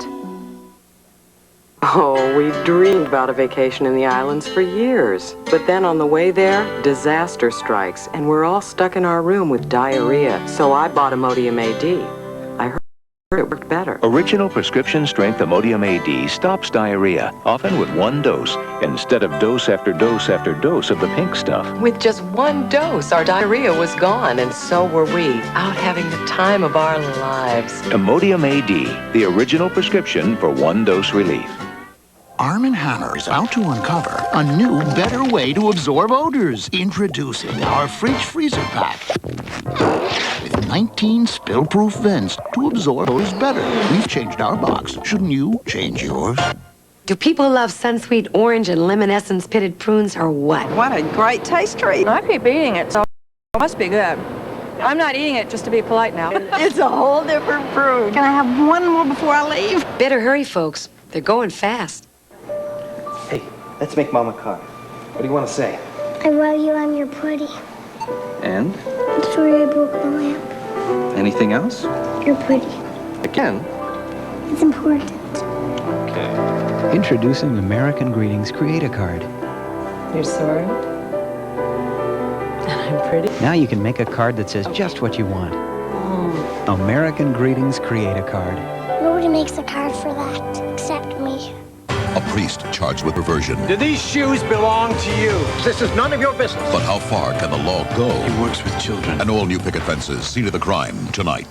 Oh, we dreamed about a vacation in the islands for years. But then on the way there, disaster strikes, and we're all stuck in our room with diarrhea. So I bought Imodium AD. I heard it worked better. Original prescription strength Imodium AD stops diarrhea, often with one dose, instead of dose after dose after dose of the pink stuff. With just one dose, our diarrhea was gone, and so were we, out having the time of our lives. Imodium AD, the original prescription for one-dose relief. Arm & Hammer is out to uncover a new, better way to absorb odors. Introducing our Fridge Freezer Pack. With 19 spill-proof vents to absorb odors better. We've changed our box. Shouldn't you change yours? Do people love Sunsweet Orange and Lemon Essence Pitted Prunes or what? What a great taste treat. I keep eating it, so it must be good. I'm not eating it just to be polite now. It's a whole different prune. Can I have one more before I leave? Better hurry, folks. They're going fast. Hey, let's make Mom a card. What do you want to say? I love you and you're pretty. And? I'm sorry I broke the lamp. Anything else? You're pretty. Again? It's important. Okay. Introducing American Greetings Create-A-Card. You're sorry? And I'm pretty? Now you can make a card that says just what you want. Oh. American Greetings Create-A-Card. Nobody makes a card for that, except me. A priest charged with perversion. Do these shoes belong to you? This is none of your business. But how far can the law go? He works with children. An all-new picket fences, scene of the crime, tonight.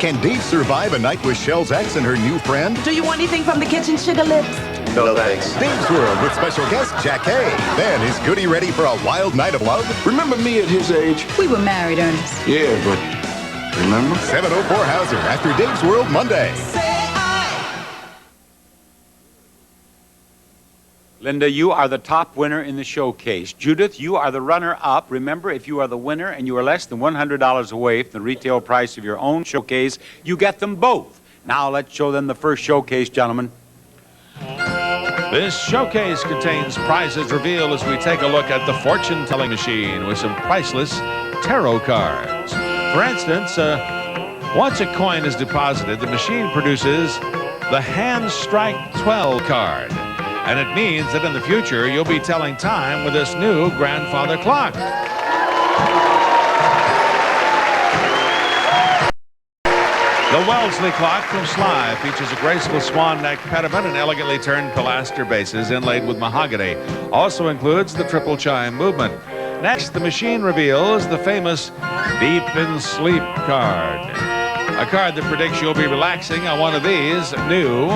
Can Dave survive a night with Shell's ex and her new friend? Do you want anything from the kitchen, Sugar Lips? No, thanks. Dave's World with special guest Jack Hay. Then is Goody ready for a wild night of love? Remember me at his age? We were married, Ernest. Yeah, but remember? 704 Hauser after Dave's World Monday. Linda, you are the top winner in the showcase. Judith, you are the runner-up. Remember, if you are the winner and you are less than $100 away from the retail price of your own showcase, you get them both. Now let's show them the first showcase, gentlemen. This showcase contains prizes revealed as we take a look at the fortune-telling machine with some priceless tarot cards. For instance, once a coin is deposited, the machine produces the Hand Strike 12 card. And it means that in the future, you'll be telling time with this new grandfather clock. The Wellesley clock from Sly features a graceful swan neck pediment and elegantly turned pilaster bases inlaid with mahogany. Also includes the triple chime movement. Next, the machine reveals the famous Deep in Sleep card. A card that predicts you'll be relaxing on one of these new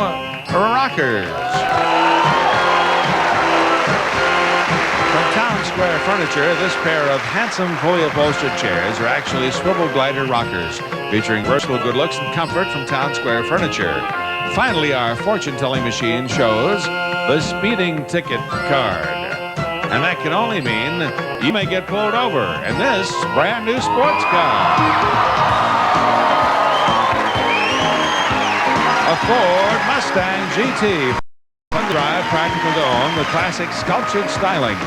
rockers. From Town Square Furniture, this pair of handsome, fully upholstered chairs are actually swivel glider rockers, featuring versatile good looks and comfort from Town Square Furniture. Finally, our fortune-telling machine shows the speeding ticket card. And that can only mean you may get pulled over in this brand new sports car. A Ford Mustang GT. Fun drive, practical to own with classic sculptured styling.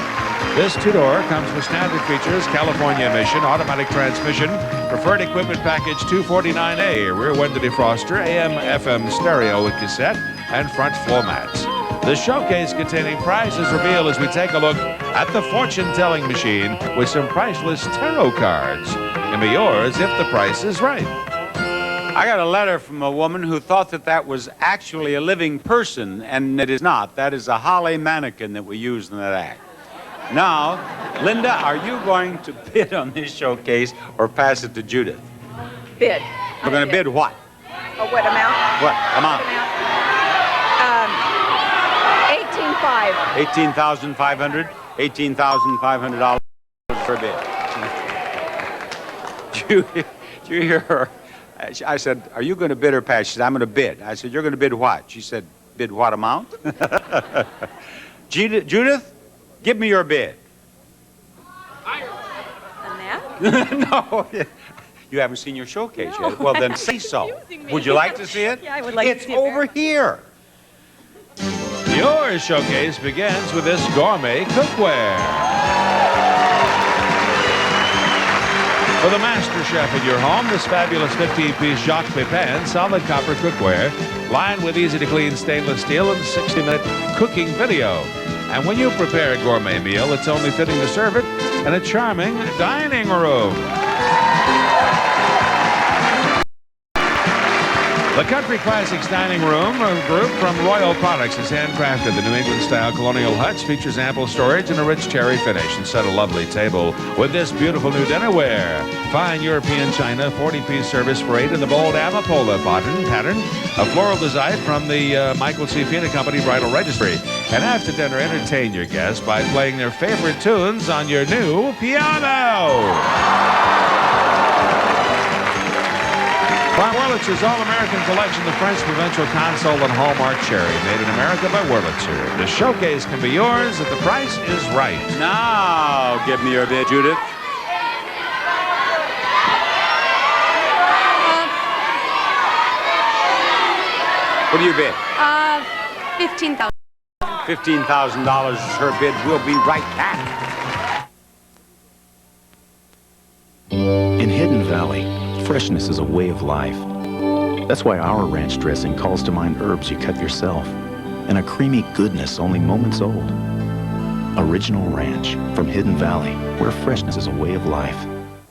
This two-door comes with standard features, California emission, automatic transmission, preferred equipment package 249A, rear window defroster, AM/FM stereo with cassette, and front floor mats. The showcase containing prizes revealed as we take a look at the fortune-telling machine with some priceless tarot cards. Can be yours if the price is right. I got a letter from a woman who thought that that was actually a living person, and it is not. That is a Holly mannequin that we used in that act. Now, Linda, are you going to bid on this showcase or pass it to Judith? Bid. We're going to bid what? What amount? What amount? 18,500. $18,500. $18,500 per bid. Did you hear her? I said, are you going to bid or pass? She said, I'm going to bid. I said, you're going to bid what? She said, bid what amount? Judith, give me your bid. Higher than that? No. You haven't seen your showcase yet. Well, then say so. Would you like to see it? Yeah, I would like to see it. It's over here. Your showcase begins with this gourmet cookware. For the master chef in your home, this fabulous 15-piece Jacques Pepin solid copper cookware, lined with easy-to-clean stainless steel and 60-minute cooking video. And when you prepare a gourmet meal, it's only fitting to serve it in a charming dining room. The Country Classics Dining Room group from Royal Products is handcrafted. The New England-style colonial huts features ample storage and a rich cherry finish, and set a lovely table with this beautiful new dinnerware. Fine European china, 40-piece service for 8 in the bold Amapola pattern, a floral design from the Michael C. Fina Company Bridal Registry. And after dinner, entertain your guests by playing their favorite tunes on your new piano. By Wurlitzer's All-American Collection, the French Provincial Console and Hallmark Cherry, made in America by Wurlitzer. The showcase can be yours if the price is right. Now, give me your bid, Judith. What do you bid? $15,000. $15,000 is her bid. We'll be right back. In Hidden Valley, freshness is a way of life. That's why our ranch dressing calls to mind herbs you cut yourself, and a creamy goodness only moments old. Original Ranch from Hidden Valley, where freshness is a way of life.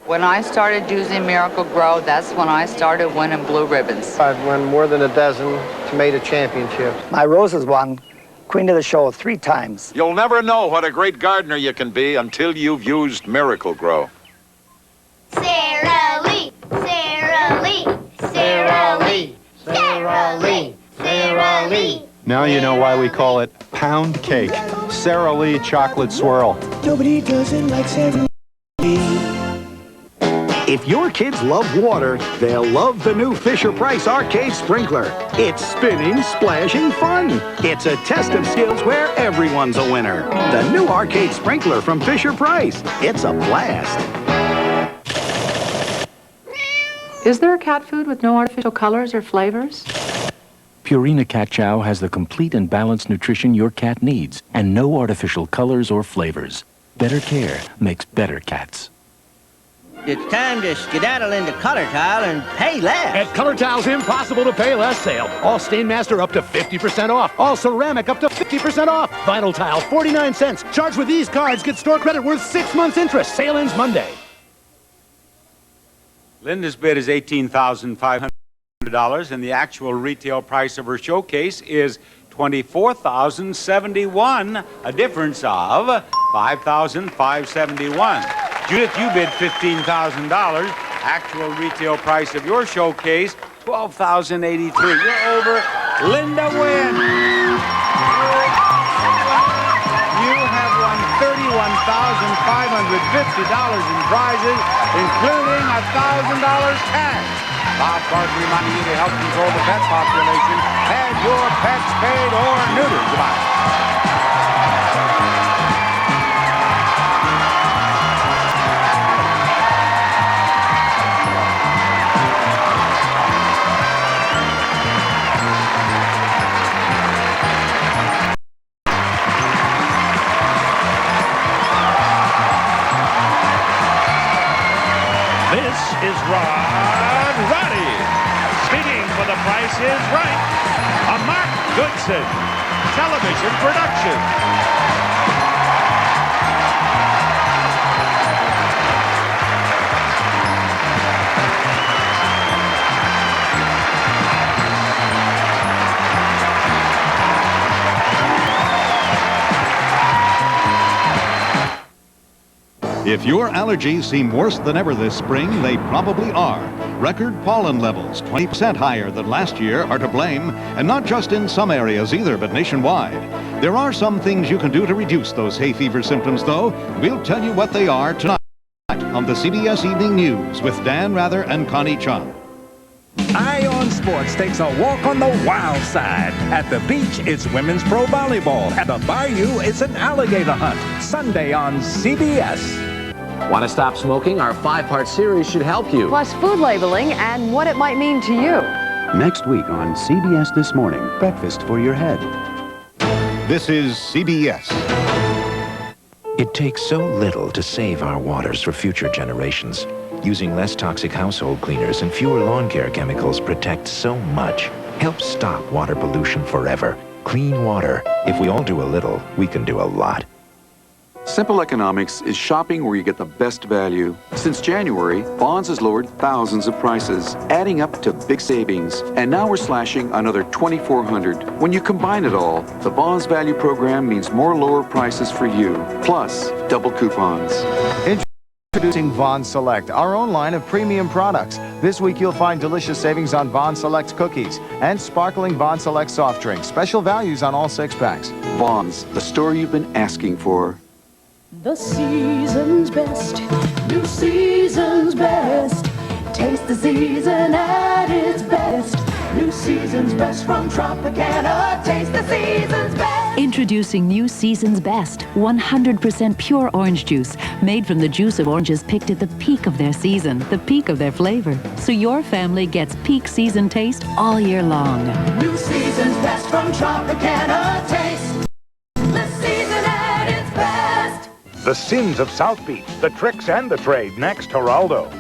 When I started using Miracle Grow, that's when I started winning blue ribbons. I've won more than a dozen tomato championships. My roses won Queen of the Show 3 times. You'll never know what a great gardener you can be until you've used Miracle Grow. Sara Lee, Sara Lee, Sara Lee, Sara Lee, Sara Lee. Now you know why we call it pound cake. Sara Lee chocolate swirl. Nobody does it like Sara Lee. If your kids love water, they'll love the new Fisher-Price Arcade Sprinkler. It's spinning, splashing fun. It's a test of skills where everyone's a winner. The new Arcade Sprinkler from Fisher-Price. It's a blast. Is there a cat food with no artificial colors or flavors? Purina Cat Chow has the complete and balanced nutrition your cat needs, and no artificial colors or flavors. Better care makes better cats. It's time to skedaddle into Color Tile and pay less. At Color Tile's Impossible to Pay Less sale. All Stainmaster up to 50% off. All ceramic up to 50% off. Vinyl tile, 49 cents. Charged with these cards, get store credit worth 6 months interest. Sale ends Monday. Linda's bid is $18,500, and the actual retail price of her showcase is $24,071, a difference of $5,571. Judith, you bid $15,000. Actual retail price of your showcase, $12,083. You're over. Linda wins. You have won $31,550 in prizes, including $1,000 cash. Bob Clark reminding you to help control the pet population. Have your pets spayed or neutered. Goodbye. This is Rod Roddy, speaking for The Price is Right, a Mark Goodson television production. If your allergies seem worse than ever this spring, they probably are. Record pollen levels, 20% higher than last year, are to blame, and not just in some areas either, but nationwide. There are some things you can do to reduce those hay fever symptoms, though. We'll tell you what they are tonight on the CBS Evening News with Dan Rather and Connie Chung. Ion Sports takes a walk on the wild side. At the beach, it's women's pro volleyball. At the bayou, it's an alligator hunt. Sunday on CBS. Want to stop smoking? Our 5-part series should help you. Plus food labeling and what it might mean to you. Next week on CBS This Morning, breakfast for your head. This is CBS. It takes so little to save our waters for future generations. Using less toxic household cleaners and fewer lawn care chemicals protects so much. Help stop water pollution forever. Clean water. If we all do a little, we can do a lot. Simple Economics is shopping where you get the best value. Since January, Bonds has lowered thousands of prices, adding up to big savings. And now we're slashing another $2,400. When you combine it all, the Bonds Value Program means more lower prices for you, plus double coupons. Introducing Vons Select, our own line of premium products. This week you'll find delicious savings on Vons Select cookies and sparkling Vons Select soft drinks. Special values on all 6-packs. Vons, the store you've been asking for. The season's best, new season's best. Taste the season at its best. New season's best from Tropicana. Taste the season's best. Introducing New Season's Best, 100% pure orange juice, made from the juice of oranges picked at the peak of their season, the peak of their flavor. So your family gets peak season taste all year long. New season's best from Tropicana. Taste the season at its best. The Sins of South Beach, the Tricks and the Trade. Next, Geraldo.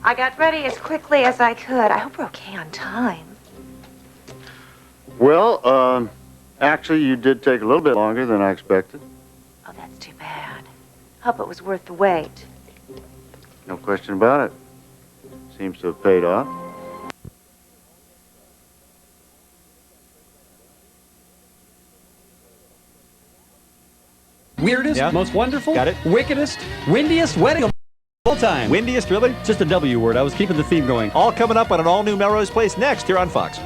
I got ready as quickly as I could. I hope we're okay on time. Well, actually, you did take a little bit longer than I expected. Oh, that's too bad. Hope it was worth the wait. No question about it. Seems to have paid off. Weirdest, most wonderful, wickedest, windiest wedding of all time. Windiest, really? Just a W word. I was keeping the theme going. All coming up on an all-new Melrose Place next here on Fox.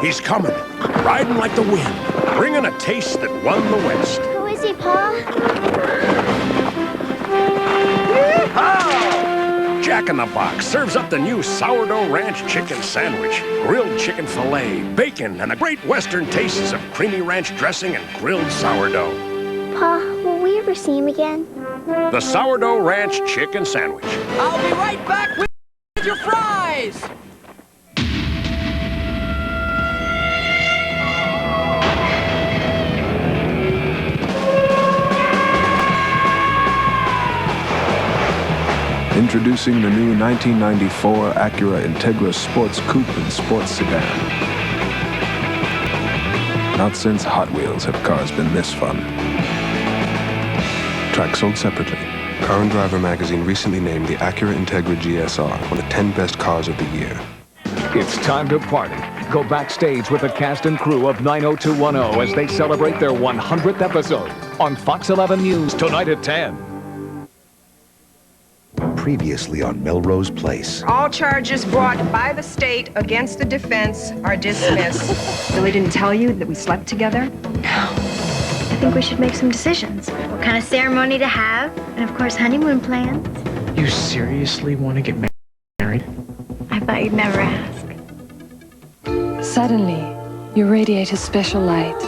He's coming, riding like the wind, bringing a taste that won the West. Who is he, Pa? Jack in the Box serves up the new sourdough ranch chicken sandwich, grilled chicken filet, bacon, and the great Western tastes of creamy ranch dressing and grilled sourdough. Pa, will we ever see him again? The sourdough ranch chicken sandwich. I'll be right back with your fries. Introducing the new 1994 Acura Integra Sports Coupe and Sports Sedan. Not since Hot Wheels have cars been this fun. Track sold separately. Car and Driver magazine recently named the Acura Integra GSR one of the 10 best cars of the year. It's time to party. Go backstage with the cast and crew of 90210 as they celebrate their 100th episode on Fox 11 News tonight at 10. Previously on Melrose Place. All charges brought by the state against the defense are dismissed. Billy didn't tell you that we slept together? No. I think we should make some decisions. What kind of ceremony to have, and of course, honeymoon plans. You seriously want to get married? I thought you'd never ask. Suddenly, you radiate a special light,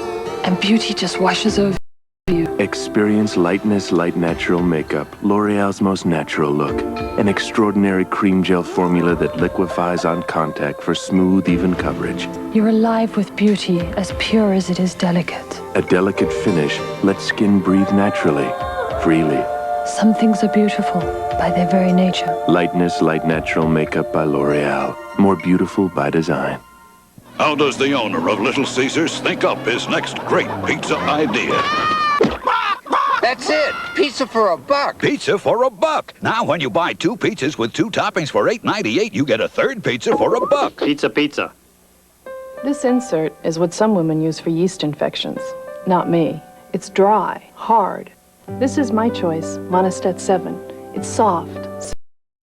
and beauty just washes over you. Experience Lightness Light Natural Makeup, L'Oreal's most natural look. An extraordinary cream gel formula that liquefies on contact for smooth, even coverage. You're alive with beauty, as pure as it is delicate. A delicate finish lets skin breathe naturally, freely. Some things are beautiful by their very nature. Lightness Light Natural Makeup by L'Oreal. More beautiful by design. How does the owner of Little Caesars think up his next great pizza idea? That's it. Pizza for $1. Pizza for $1. Now, when you buy 2 pizzas with 2 toppings for $8.98, you get a third pizza for $1. Pizza, pizza. This insert is what some women use for yeast infections. Not me. It's dry, hard. This is my choice, Monistat 7. It's soft,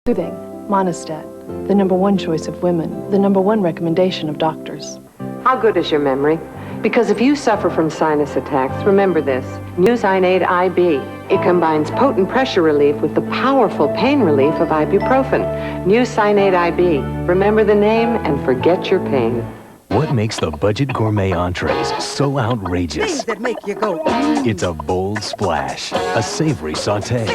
soothing. Monistat, the #1 choice of women, the #1 recommendation of doctors. How good is your memory? Because if you suffer from sinus attacks, remember this. Mucinate IB. It combines potent pressure relief with the powerful pain relief of ibuprofen. Mucinate IB. Remember the name and forget your pain. What makes the budget gourmet entrees so outrageous? Things that make you go, It's a bold splash, a savory sauté.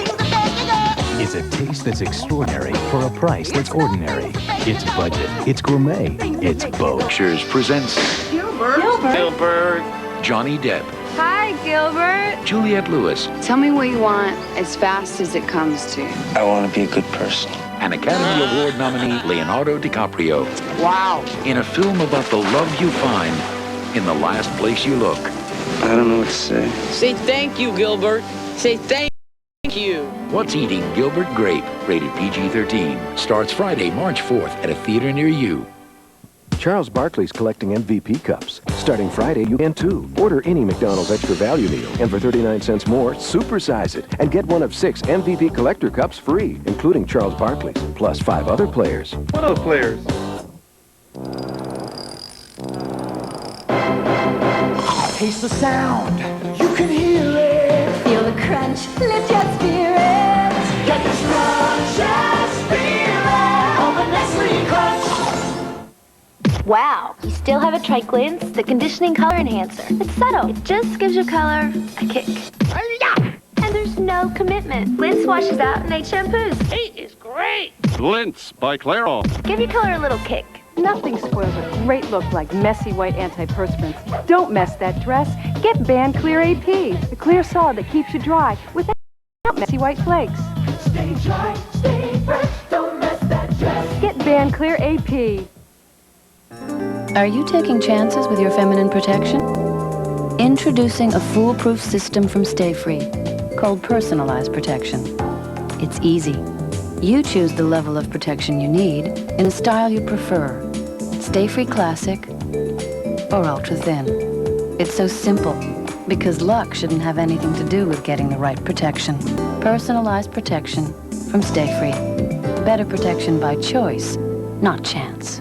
It's a taste that's extraordinary for a price that's ordinary. It's budget, it's gourmet, it's both. Pictures presents Gilbert. Johnny Depp, Hi, Gilbert. Juliette Lewis, Tell me what you want as fast as it comes to you. I want to be a good person. and Academy Award nominee Leonardo DiCaprio. Wow. In a film about the love you find in the last place you look. I don't know what to say. Say thank you, Gilbert. Say thank you. What's Eating Gilbert Grape? Rated PG-13. Starts Friday, March 4th at a theater near you. Charles Barkley's collecting MVP cups. Starting Friday, you can too. Order any McDonald's extra value meal, and for 39 cents more, supersize it and get one of 6 MVP collector cups free, including Charles Barkley's, plus 5 other players. What other players? Taste the sound. You can hear it. Feel the crunch. Lift your spirit. Get the scrumptious spirit of a Nestle Crunch. Wow, you still have a Tri-Cleanse, the conditioning color enhancer. It's subtle. It just gives your color a kick. And there's no commitment. Linse washes out and 8 shampoos. 8 is great. Lints by Clairol. Give your color a little kick. Nothing spoils a great look like messy white antiperspirants. Don't mess that dress. Get Band Clear AP, the clear solid that keeps you dry without messy white flakes. Stay dry, stay fresh. Don't mess that dress. Get Band Clear AP. Are you taking chances with your feminine protection? Introducing a foolproof system from Stay Free called Personalized Protection. It's easy. You choose the level of protection you need in a style you prefer. Stay Free Classic or Ultra Thin. It's so simple because luck shouldn't have anything to do with getting the right protection. Personalized protection from Stay Free. Better protection by choice, not chance.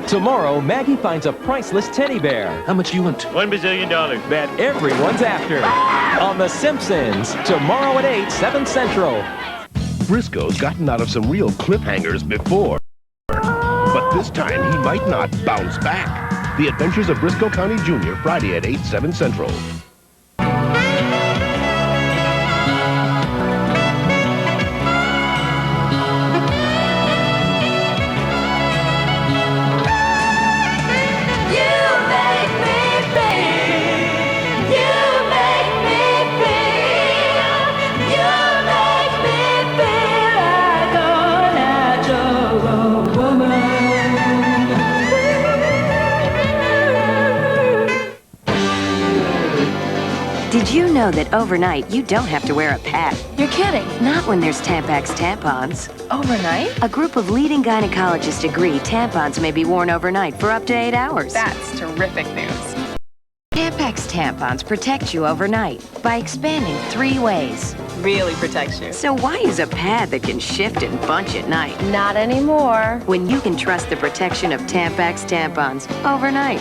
Tomorrow, Maggie finds a priceless teddy bear. How much you want? $1 bazillion. That everyone's after. On The Simpsons. Tomorrow at 8, 7 Central. Briscoe's gotten out of some real cliffhangers before. But this time, he might not bounce back. The Adventures of Briscoe County Jr., Friday at 8, 7 Central. Did you know that overnight you don't have to wear a pad? You're kidding. Not when there's Tampax tampons. Overnight? A group of leading gynecologists agree tampons may be worn overnight for up to 8 hours. That's terrific news. Tampax tampons protect you overnight by expanding 3 ways. Really protects you. So why use a pad that can shift and bunch at night? Not anymore. When you can trust the protection of Tampax tampons overnight.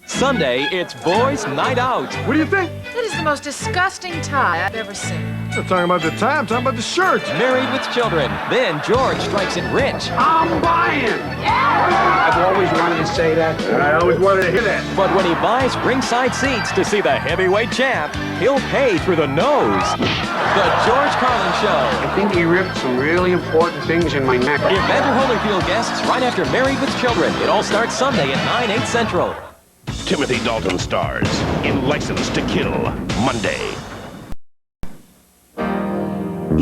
Sunday, it's Boys Night Out. What do you think? That is the most disgusting tie I've ever seen. I'm not talking about the tie, I'm talking about the shirt. Married with Children. Then George strikes it rich. I'm buying. I've always wanted to say that. I always wanted to hear that. But when he buys ringside seats to see the heavyweight champ, he'll pay through the nose. The George Carlin Show. I think he ripped some really important things in my neck. Evander Holyfield guests right after Married with Children. It all starts Sunday at 9, 8 Central. Timothy Dalton stars in License to Kill, Monday.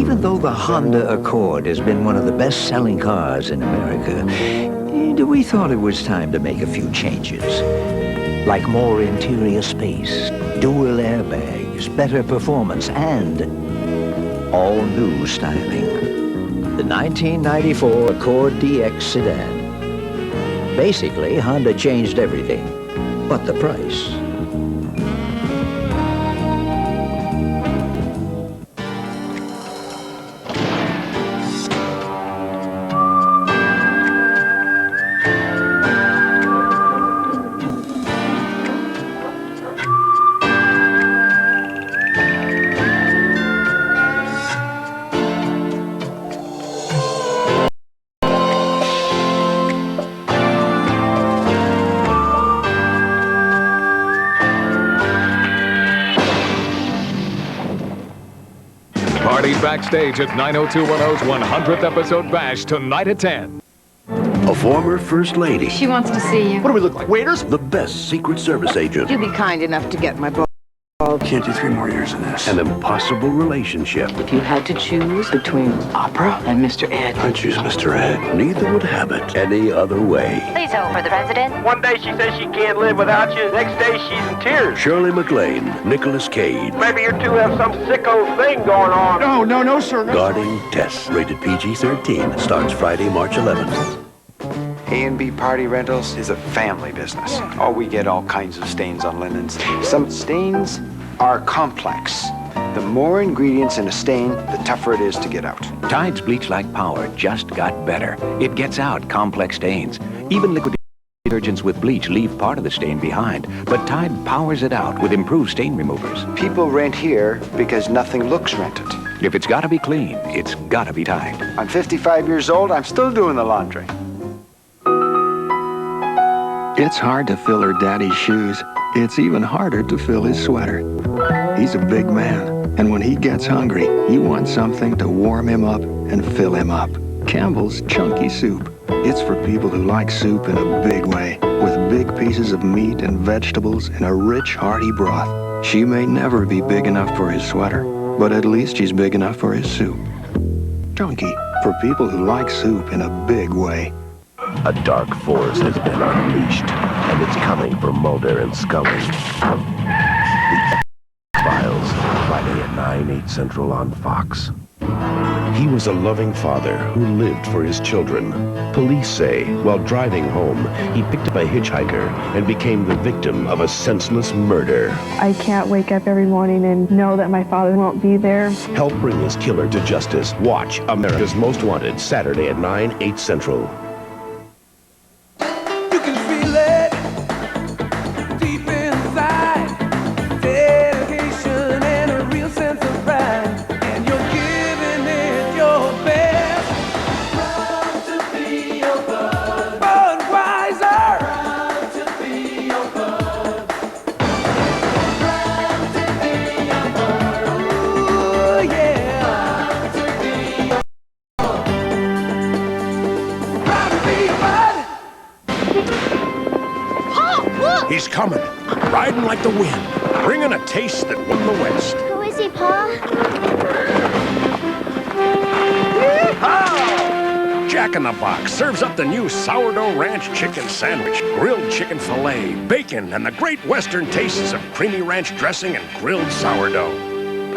Even though the Honda Accord has been one of the best-selling cars in America, we thought it was time to make a few changes. Like more interior space, dual airbags, better performance, and all-new styling. The 1994 Accord DX sedan. Basically, Honda changed everything, but the price. Party backstage at 90210's 100th episode bash tonight at 10. A former First Lady. She wants to see you. What do we look like, waiters? The best Secret Service agent. You'll be kind enough to get my book. Can't do 3 more years in this. An impossible relationship. If you had to choose between opera and Mr. Ed, I choose Mr. Ed. Neither would have it any other way. Please hold for the president. One day she says she can't live without you. Next day she's in tears. Shirley MacLaine, Nicolas Cage. Maybe you two have some sicko thing going on. No, sir. Guarding Tess. Rated PG-13. Starts Friday, March 11th. A&B Party Rentals is a family business. Oh, we get all kinds of stains on linens. Some stains are complex. The more ingredients in a stain, the tougher it is to get out. Tide's bleach-like power just got better. It gets out complex stains. Even liquid detergents with bleach leave part of the stain behind, but Tide powers it out with improved stain removers. People rent here because nothing looks rented. If it's gotta be clean, it's gotta be Tide. I'm 55 years old, I'm still doing the laundry. It's hard to fill her daddy's shoes. It's even harder to fill his sweater. He's a big man, and when he gets hungry, he wants something to warm him up and fill him up. Campbell's Chunky Soup. It's for people who like soup in a big way, with big pieces of meat and vegetables in a rich, hearty broth. She may never be big enough for his sweater, but at least she's big enough for his soup. Chunky, for people who like soup in a big way. A dark force has been unleashed, and it's coming for Mulder and Scully. The Files, Friday at 9/8 Central on Fox. He was a loving father who lived for his children. Police say, while driving home, he picked up a hitchhiker and became the victim of a senseless murder. I can't wake up every morning and know that my father won't be there. Help bring his killer to justice. Watch America's Most Wanted, Saturday at 9/8 Central. He's coming, riding like the wind, bringing a taste that won the West. Who is he, Pa? Jack in the Box serves up the new sourdough ranch chicken sandwich, grilled chicken filet, bacon, and the great Western tastes of creamy ranch dressing and grilled sourdough.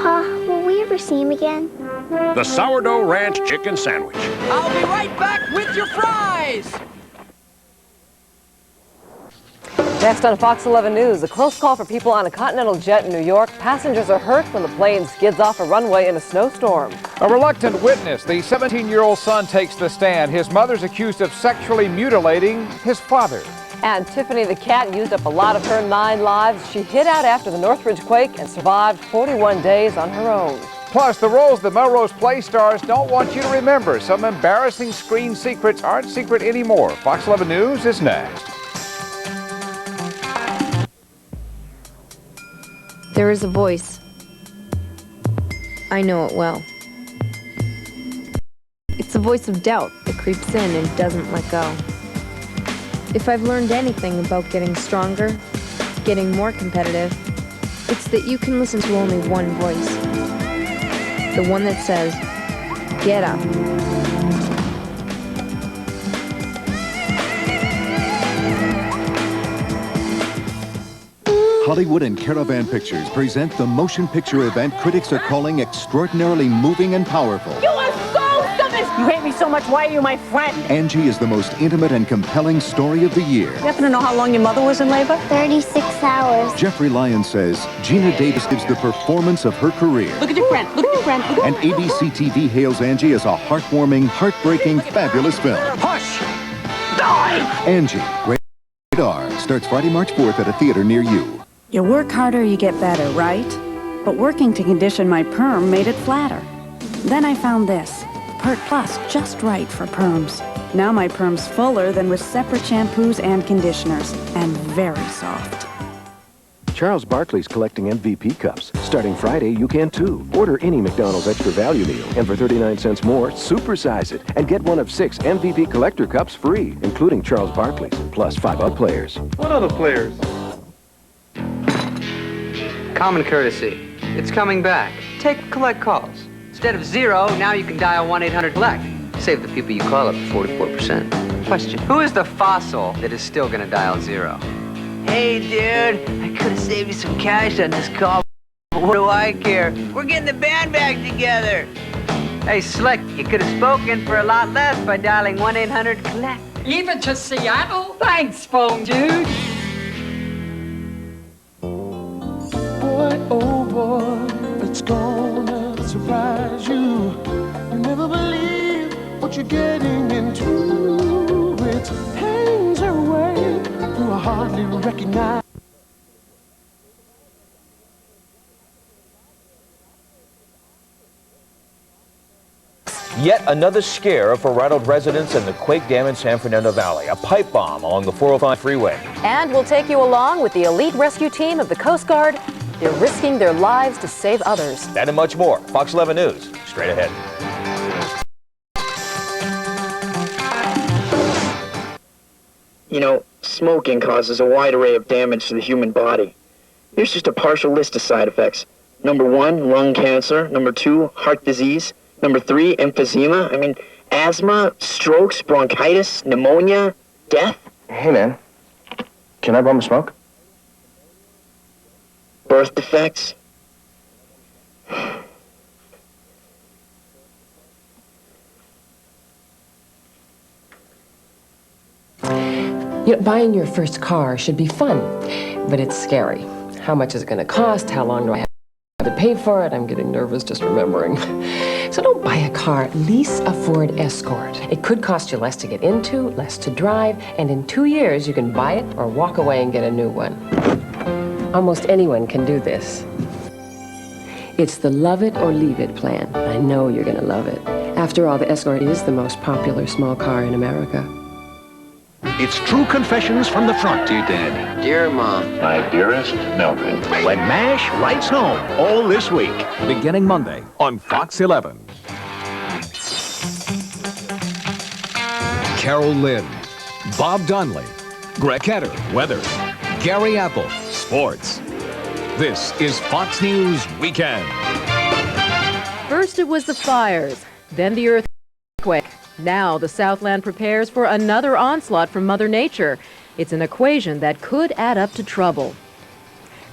Pa, will we ever see him again? The sourdough ranch chicken sandwich. I'll be right back with your fries. Next on Fox 11 News, a close call for people on a Continental jet in New York. Passengers are hurt when the plane skids off a runway in a snowstorm. A reluctant witness, the 17-year-old son takes the stand. His mother's accused of sexually mutilating his father. And Tiffany the cat used up a lot of her 9 lives. She hid out after the Northridge quake and survived 41 days on her own. Plus, the roles the Melrose Place stars don't want you to remember. Some embarrassing screen secrets aren't secret anymore. Fox 11 News is next. There is a voice. I know it well. It's the voice of doubt that creeps in and doesn't let go. If I've learned anything about getting stronger, getting more competitive, it's that you can listen to only one voice. The one that says, Get up. Hollywood and Caravan Pictures present the motion picture event critics are calling extraordinarily moving and powerful. You are so stupid! You hate me so much, why are you my friend? Angie is the most intimate and compelling story of the year. You happen to know how long your mother was in labor? 36 hours. Jeffrey Lyons says Gina Davis gives the performance of her career. Look at your friend, look at your friend. And ABC TV hails Angie as a heartwarming, heartbreaking, fabulous film. Hush! Die! Angie, rated R, starts Friday, March 4th at a theater near you. You work harder, you get better, right? But working to condition my perm made it flatter. Then I found this, Pert Plus, just right for perms. Now my perm's fuller than with separate shampoos and conditioners, and very soft. Charles Barkley's collecting MVP cups. Starting Friday, you can too. Order any McDonald's extra value meal, and for 39 cents more, supersize it and get one of 6 MVP collector cups free, including Charles Barkley's, plus 5 other players. What other players? Common courtesy. It's coming back. Take collect calls. Instead of 0, now you can dial 1-800-COLLECT. Save the people you call up to 44%. Question. Who is the fossil that is still going to dial 0? Hey, dude. I could have saved you some cash on this call, but what do I care? We're getting the band back together. Hey, Slick, you could have spoken for a lot less by dialing 1-800-COLLECT. Even to Seattle? Thanks, phone dude. Boy, oh boy, it's gonna surprise you. You never believe what you're getting into. It hangs away, you hardly recognize. Yet another scare for rattled residents in the quake-damaged San Fernando Valley. A pipe bomb along the 405 freeway. And we'll take you along with the elite rescue team of the Coast Guard. They're risking their lives to save others. That and much more. Fox 11 News, straight ahead. You know, smoking causes a wide array of damage to the human body. Here's just a partial list of side effects. Number 1, lung cancer. Number 2, heart disease. Number 3, emphysema. Asthma, strokes, bronchitis, pneumonia, death. Hey, man. Can I bum a smoke? Birth defects. You know, buying your first car should be fun, but it's scary. How much is it going to cost? How long do I have to pay for it? I'm getting nervous just remembering. So don't buy a car, lease a Ford Escort. It could cost you less to get into, less to drive, and in 2 years you can buy it or walk away and get a new one. Almost anyone can do this. It's the love it or leave it plan. I know you're going to love it. After all, the Escort is the most popular small car in America. It's True Confessions from the Front, dear Dad. Dear Mom. My dearest Mildred. When MASH writes home, all this week. Beginning Monday on Fox 11. Carol Lynn, Bob Donnelly, Greg Ketter, weather, Gary Apple, sports. This is Fox News Weekend. First it was the fires, then the earthquake. Now the Southland prepares for another onslaught from Mother Nature. It's an equation that could add up to trouble.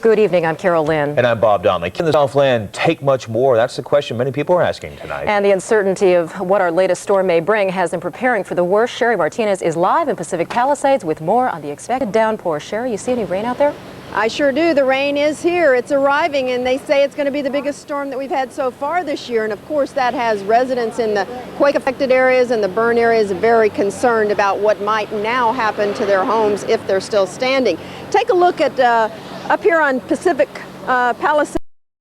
Good evening, I'm Carol Lynn. And I'm Bob Donnelly. Can the Southland take much more? That's the question many people are asking tonight. And the uncertainty of what our latest storm may bring has them preparing for the worst. Sherry Martinez is live in Pacific Palisades with more on the expected downpour. Sherry, you see any rain out there? I sure do. The rain is here. It's arriving, and they say it's going to be the biggest storm that we've had so far this year. And of course, that has residents in the quake-affected areas and the burn areas very concerned about what might now happen to their homes if they're still standing. Take a look at up here on Pacific Palisades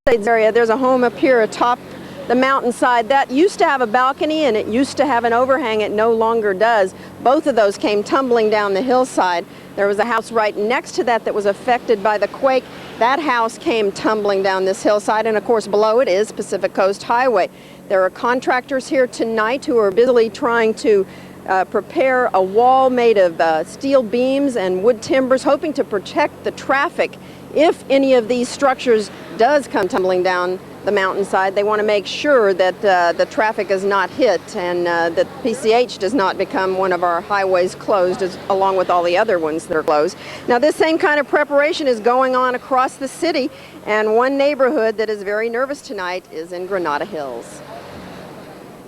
area. There's a home up here atop the mountainside that used to have a balcony and it used to have an overhang. It no longer does. Both of those came tumbling down the hillside. There was a house right next to that that was affected by the quake. That house came tumbling down this hillside, and of course below it is Pacific Coast Highway. There are contractors here tonight who are busily trying to prepare a wall made of steel beams and wood timbers, hoping to protect the traffic if any of these structures does come tumbling down the mountainside. They want to make sure that the traffic is not hit and that PCH does not become one of our highways closed along with all the other ones that are closed. Now, this same kind of preparation is going on across the city, and one neighborhood that is very nervous tonight is in Granada Hills.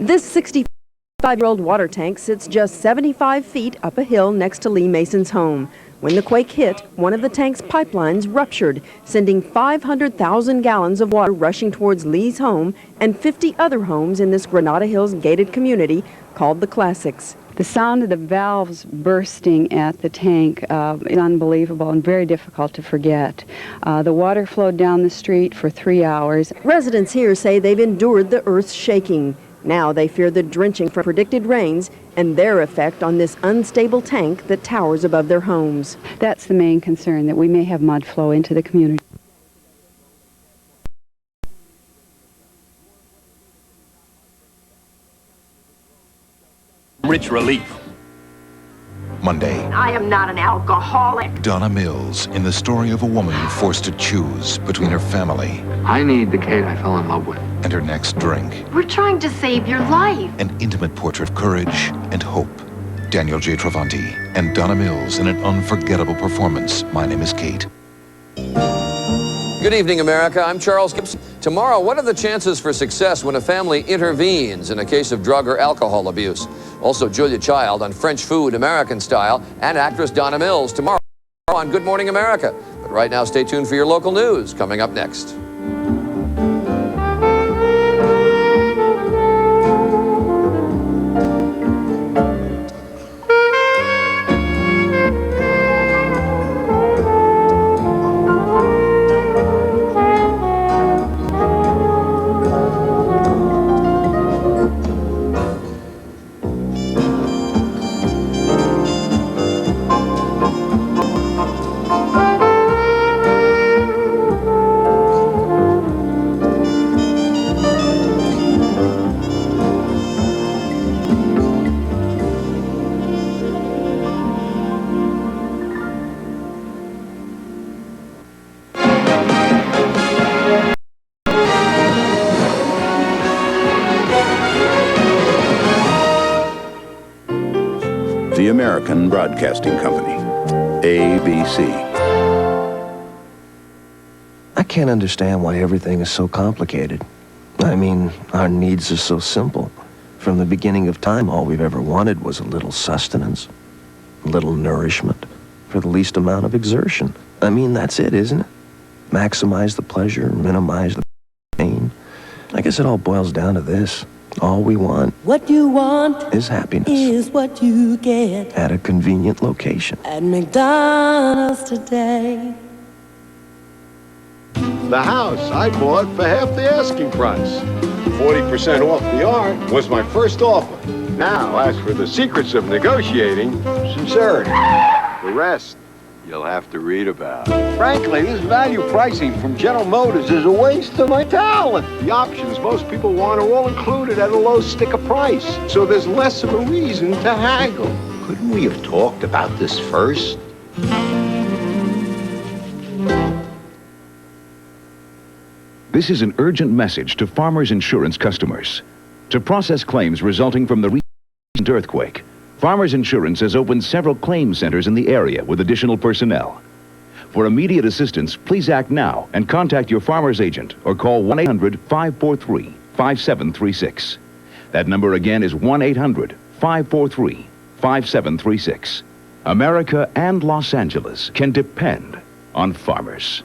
This 65-year-old water tank sits just 75 feet up a hill next to Lee Mason's home. When the quake hit, one of the tank's pipelines ruptured, sending 500,000 gallons of water rushing towards Lee's home and 50 other homes in this Granada Hills gated community called the Classics. The sound of the valves bursting at the tank is unbelievable and very difficult to forget. The water flowed down the street for 3 hours. Residents here say they've endured the earth's shaking. Now they fear the drenching from predicted rains and their effect on this unstable tank that towers above their homes. That's the main concern, that we may have mud flow into the community. Rich relief. Monday, I am not an alcoholic. Donna Mills in the story of a woman forced to choose between her family I need the Kate I fell in love with. and her next drink. We're trying to save your life. An intimate portrait of courage and hope. Daniel J. Travanti and Donna Mills in an unforgettable performance. My name is Kate. Good evening, America. I'm Charles Gibson. Tomorrow, what are the chances for success when a family intervenes in a case of drug or alcohol abuse? Also, Julia Child on French Food, American Style, and actress Donna Mills tomorrow on Good Morning America. But right now, stay tuned for your local news coming up next. The American Broadcasting Company, ABC. I can't understand why everything is so complicated. I mean, our needs are so simple. From the beginning of time, all we've ever wanted was a little sustenance, a little nourishment, for the least amount of exertion. I mean, that's it, isn't it? Maximize the pleasure, minimize the pain. I guess it all boils down to this. All we want What you want is happiness is what you get at a convenient location. at McDonald's today. The house I bought for half the asking price. 40% off the art was my first offer. Now, as for the secrets of negotiating, sincerity. The rest, you'll have to read about. Frankly, this value pricing from General Motors is a waste of my talent. The options most people want are all included at a low sticker price, so there's less of a reason to haggle. Couldn't we have talked about this first? This is an urgent message to Farmers Insurance customers. To process claims resulting from the recent earthquake, Farmers Insurance has opened several claim centers in the area with additional personnel. For immediate assistance, please act now and contact your farmer's agent or call 1-800-543-5736. That number again is 1-800-543-5736. America and Los Angeles can depend on farmers.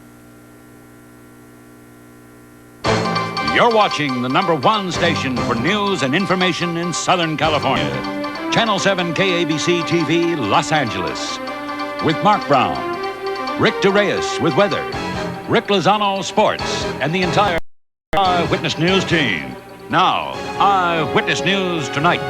You're watching the #1 station for news and information in Southern California. Channel 7 KABC TV, Los Angeles. With Mark Brown, Rick DeReyes with weather, Rick Lozano sports, and the entire Eyewitness News team. Now, Eyewitness News Tonight.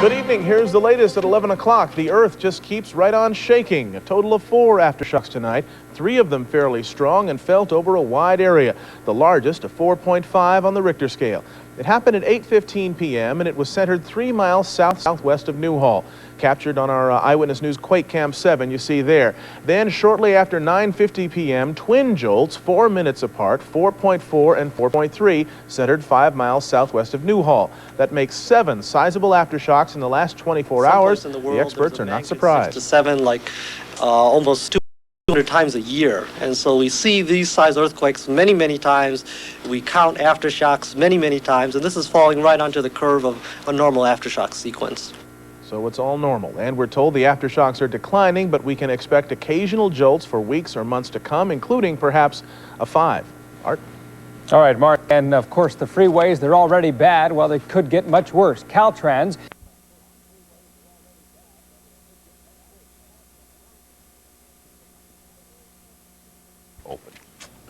Good evening. Here's the latest at 11 o'clock. The Earth just keeps right on shaking. A total of 4 aftershocks tonight, 3 of them fairly strong and felt over a wide area. The largest, a 4.5 on the Richter scale. It happened at 8:15 p.m. and it was centered 3 miles southwest of Newhall. Captured on our Eyewitness News Quake Cam 7, you see there. Then shortly after 9:50 p.m., twin jolts 4 minutes apart, 4.4 and 4.3, centered 5 miles southwest of Newhall. That makes 7 sizable aftershocks in the last 24 hours. The experts are not surprised. 6 to 7, like almost 200 times a year. And so we see these size earthquakes many, many times. We count aftershocks many, many times, and this is falling right onto the curve of a normal aftershock sequence. So it's all normal, and we're told the aftershocks are declining, but we can expect occasional jolts for weeks or months to come, including perhaps a 5. Art? All right, Mark, and of course the freeways, they're already bad. Well, they could get much worse. Caltrans open.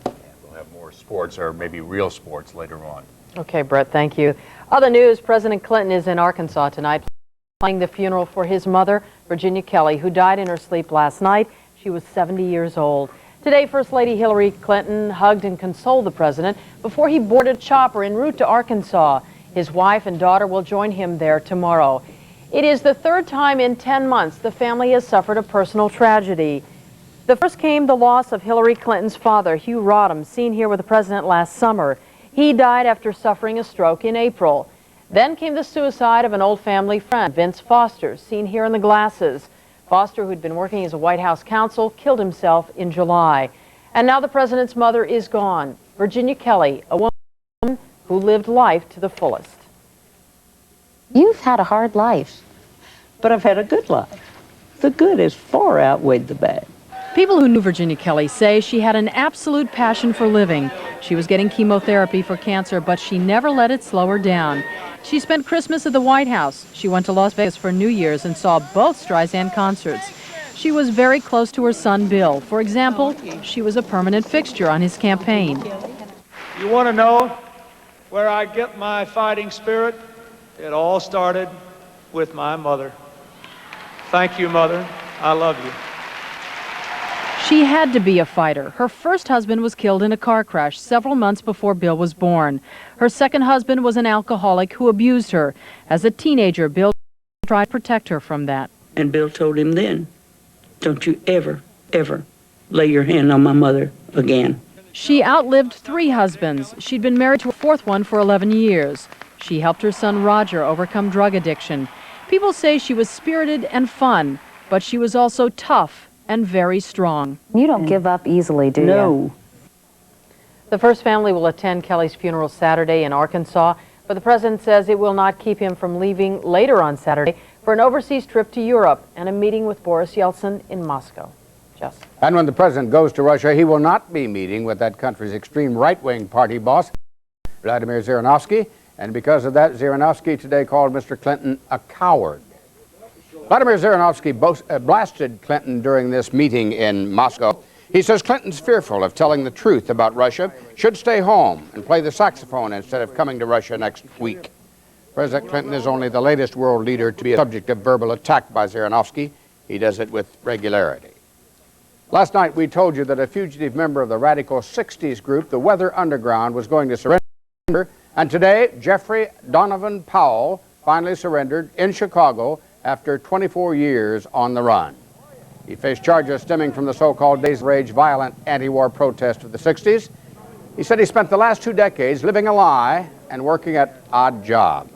And we'll have more sports, or maybe real sports, later on. Okay, Brett, thank you. Other news, President Clinton is in Arkansas tonight, planning the funeral for his mother, Virginia Kelly, who died in her sleep last night. She was 70 years old. Today, First Lady Hillary Clinton hugged and consoled the president before he boarded a chopper en route to Arkansas. His wife and daughter will join him there tomorrow. It is the 3rd time in 10 months the family has suffered a personal tragedy. The first came the loss of Hillary Clinton's father, Hugh Rodham, seen here with the president last summer. He died after suffering a stroke in April. Then came the suicide of an old family friend, Vince Foster, seen here in the glasses. Foster, who'd been working as a White House counsel, killed himself in July. And now the president's mother is gone, Virginia Kelly, a woman who lived life to the fullest. You've had a hard life, but I've had a good life. The good has far outweighed the bad. People who knew Virginia Kelly say she had an absolute passion for living. She was getting chemotherapy for cancer, but she never let it slow her down. She spent Christmas at the White House. She went to Las Vegas for New Year's and saw both Streisand concerts. She was very close to her son, Bill. For example, she was a permanent fixture on his campaign. You want to know where I get my fighting spirit? It all started with my mother. Thank you, Mother. I love you. She had to be a fighter. Her first husband was killed in a car crash several months before Bill was born. Her second husband was an alcoholic who abused her. As a teenager, Bill tried to protect her from that. And Bill told him then, don't you ever, ever lay your hand on my mother again. She outlived 3 husbands. She'd been married to a 4th one for 11 years. She helped her son Roger overcome drug addiction. People say she was spirited and fun, but she was also tough and very strong. You don't give up easily, do you? No. The first family will attend Kelly's funeral Saturday in Arkansas, but the president says it will not keep him from leaving later on Saturday for an overseas trip to Europe and a meeting with Boris Yeltsin in Moscow. Jess. And when the president goes to Russia, he will not be meeting with that country's extreme right-wing party boss, Vladimir Zhirinovsky, and because of that, Zhirinovsky today called Mr. Clinton a coward. Vladimir Zhirinovsky blasted Clinton during this meeting in Moscow. He says Clinton's fearful of telling the truth about Russia, should stay home and play the saxophone instead of coming to Russia next week. President Clinton is only the latest world leader to be a subject of verbal attack by Zhirinovsky. He does it with regularity. Last night we told you that a fugitive member of the radical 60s group, the Weather Underground, was going to surrender. And today, Jeffrey Donovan Powell finally surrendered in Chicago after 24 years on the run. He faced charges stemming from the so-called Days of Rage violent anti-war protest of the 60s. He said he spent the last 2 decades living a lie and working at odd jobs.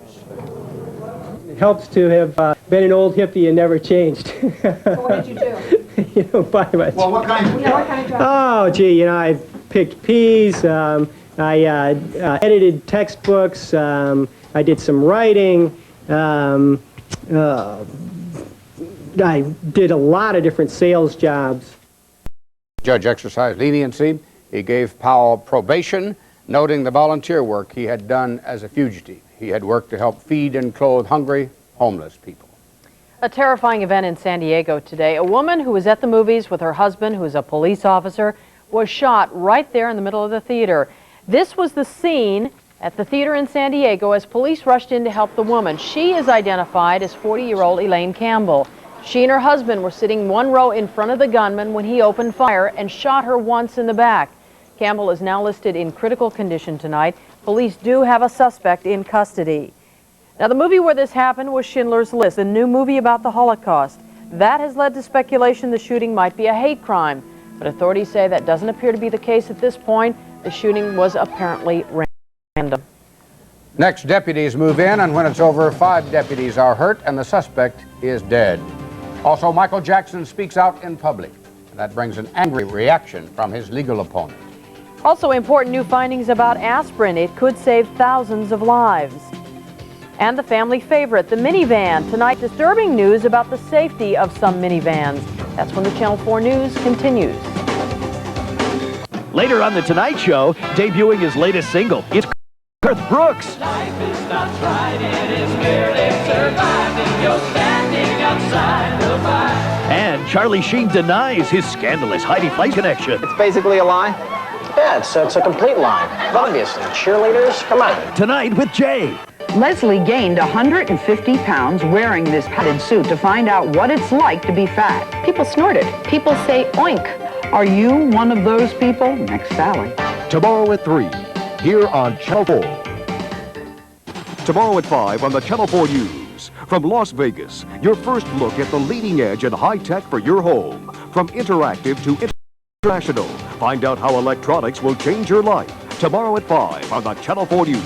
It helps to have been an old hippie and never changed. What did you do? You don't buy much. Well, what kind of job? Oh, gee, you know, I picked peas, I edited textbooks, I did some writing, I did a lot of different sales jobs. Judge exercised leniency. He gave Powell probation, noting the volunteer work he had done as a fugitive. He had worked to help feed and clothe hungry, homeless people. A terrifying event in San Diego today. A woman who was at the movies with her husband, who is a police officer, was shot right there in the middle of the theater. This was the scene at the theater in San Diego as police rushed in to help the woman. She is identified as 40-year-old Elaine Campbell. She and her husband were sitting 1 row in front of the gunman when he opened fire and shot her once in the back. Campbell is now listed in critical condition tonight. Police do have a suspect in custody. Now, the movie where this happened was Schindler's List, a new movie about the Holocaust. That has led to speculation the shooting might be a hate crime, but authorities say that doesn't appear to be the case at this point. The shooting was apparently random. Next, deputies move in, and when it's over, 5 deputies are hurt, and the suspect is dead. Also, Michael Jackson speaks out in public, and that brings an angry reaction from his legal opponent. Also, important new findings about aspirin. It could save thousands of lives. And the family favorite, the minivan. Tonight, disturbing news about the safety of some minivans. That's when the Channel 4 News continues. Later on The Tonight Show, debuting his latest single, it's Garth Brooks. Life is not right, it is merely surviving. You're standing outside the fire. And Charlie Sheen denies his scandalous Heidi Fleiss connection. It's basically a lie? Yeah, it's a complete lie. Obviously. Cheerleaders, come on. Tonight with Jay. Leslie gained 150 pounds wearing this padded suit to find out what it's like to be fat. People snort it. People say oink. Are you one of those people? Next Sally. Tomorrow at 3, here on Channel 4. Tomorrow at 5 on the Channel 4 News. From Las Vegas, your first look at the leading edge in high-tech for your home. From interactive to international. Find out how electronics will change your life. Tomorrow at 5 on the Channel 4 News.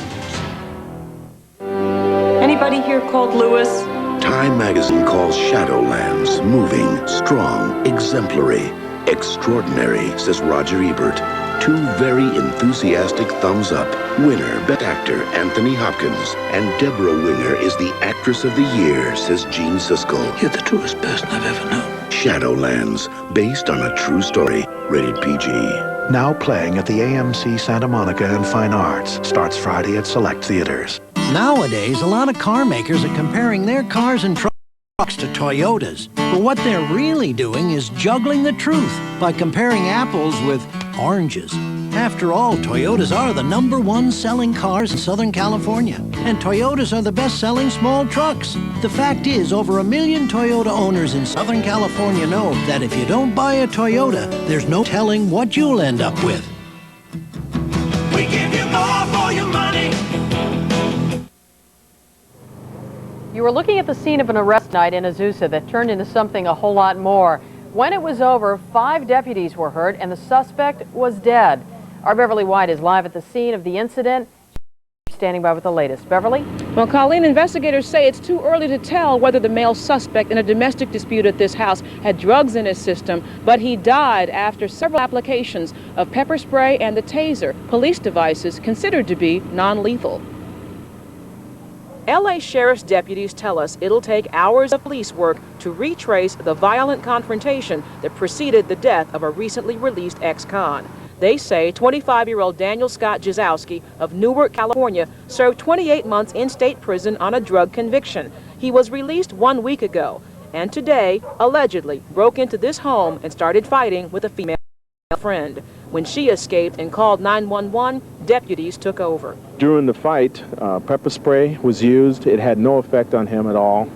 Anybody here called Lewis? Time magazine calls Shadowlands moving, strong, exemplary, extraordinary, says Roger Ebert. 2 very enthusiastic thumbs up. Winner, Best Actor, Anthony Hopkins. And Deborah Winger is the Actress of the Year, says Gene Siskel. You're the truest person I've ever known. Shadowlands, based on a true story. Rated PG. Now playing at the AMC Santa Monica and Fine Arts. Starts Friday at select theaters. Nowadays, a lot of car makers are comparing their cars and trucks to Toyotas. But what they're really doing is juggling the truth by comparing apples with oranges. After all, Toyotas are the #1 selling cars in Southern California, and Toyotas are the best-selling small trucks. The fact is, over 1 million Toyota owners in Southern California know that if you don't buy a Toyota, there's no telling what you'll end up with. We give you more for your money. You were looking at the scene of an arrest night in Azusa that turned into something a whole lot more. When it was over, 5 deputies were hurt and the suspect was dead. Our Beverly White is live at the scene of the incident, standing by with the latest. Beverly? Well, Colleen, investigators say it's too early to tell whether the male suspect in a domestic dispute at this house had drugs in his system, but he died after several applications of pepper spray and the taser, police devices considered to be non-lethal. LA Sheriff's deputies tell us it'll take hours of police work to retrace the violent confrontation that preceded the death of a recently released ex-con. They say 25-year-old Daniel Scott Jazowski of Newark, California, served 28 months in state prison on a drug conviction. He was released 1 week ago, and today, allegedly, broke into this home and started fighting with a female friend. When she escaped and called 911, deputies took over. During the fight, pepper spray was used. It had no effect on him at all.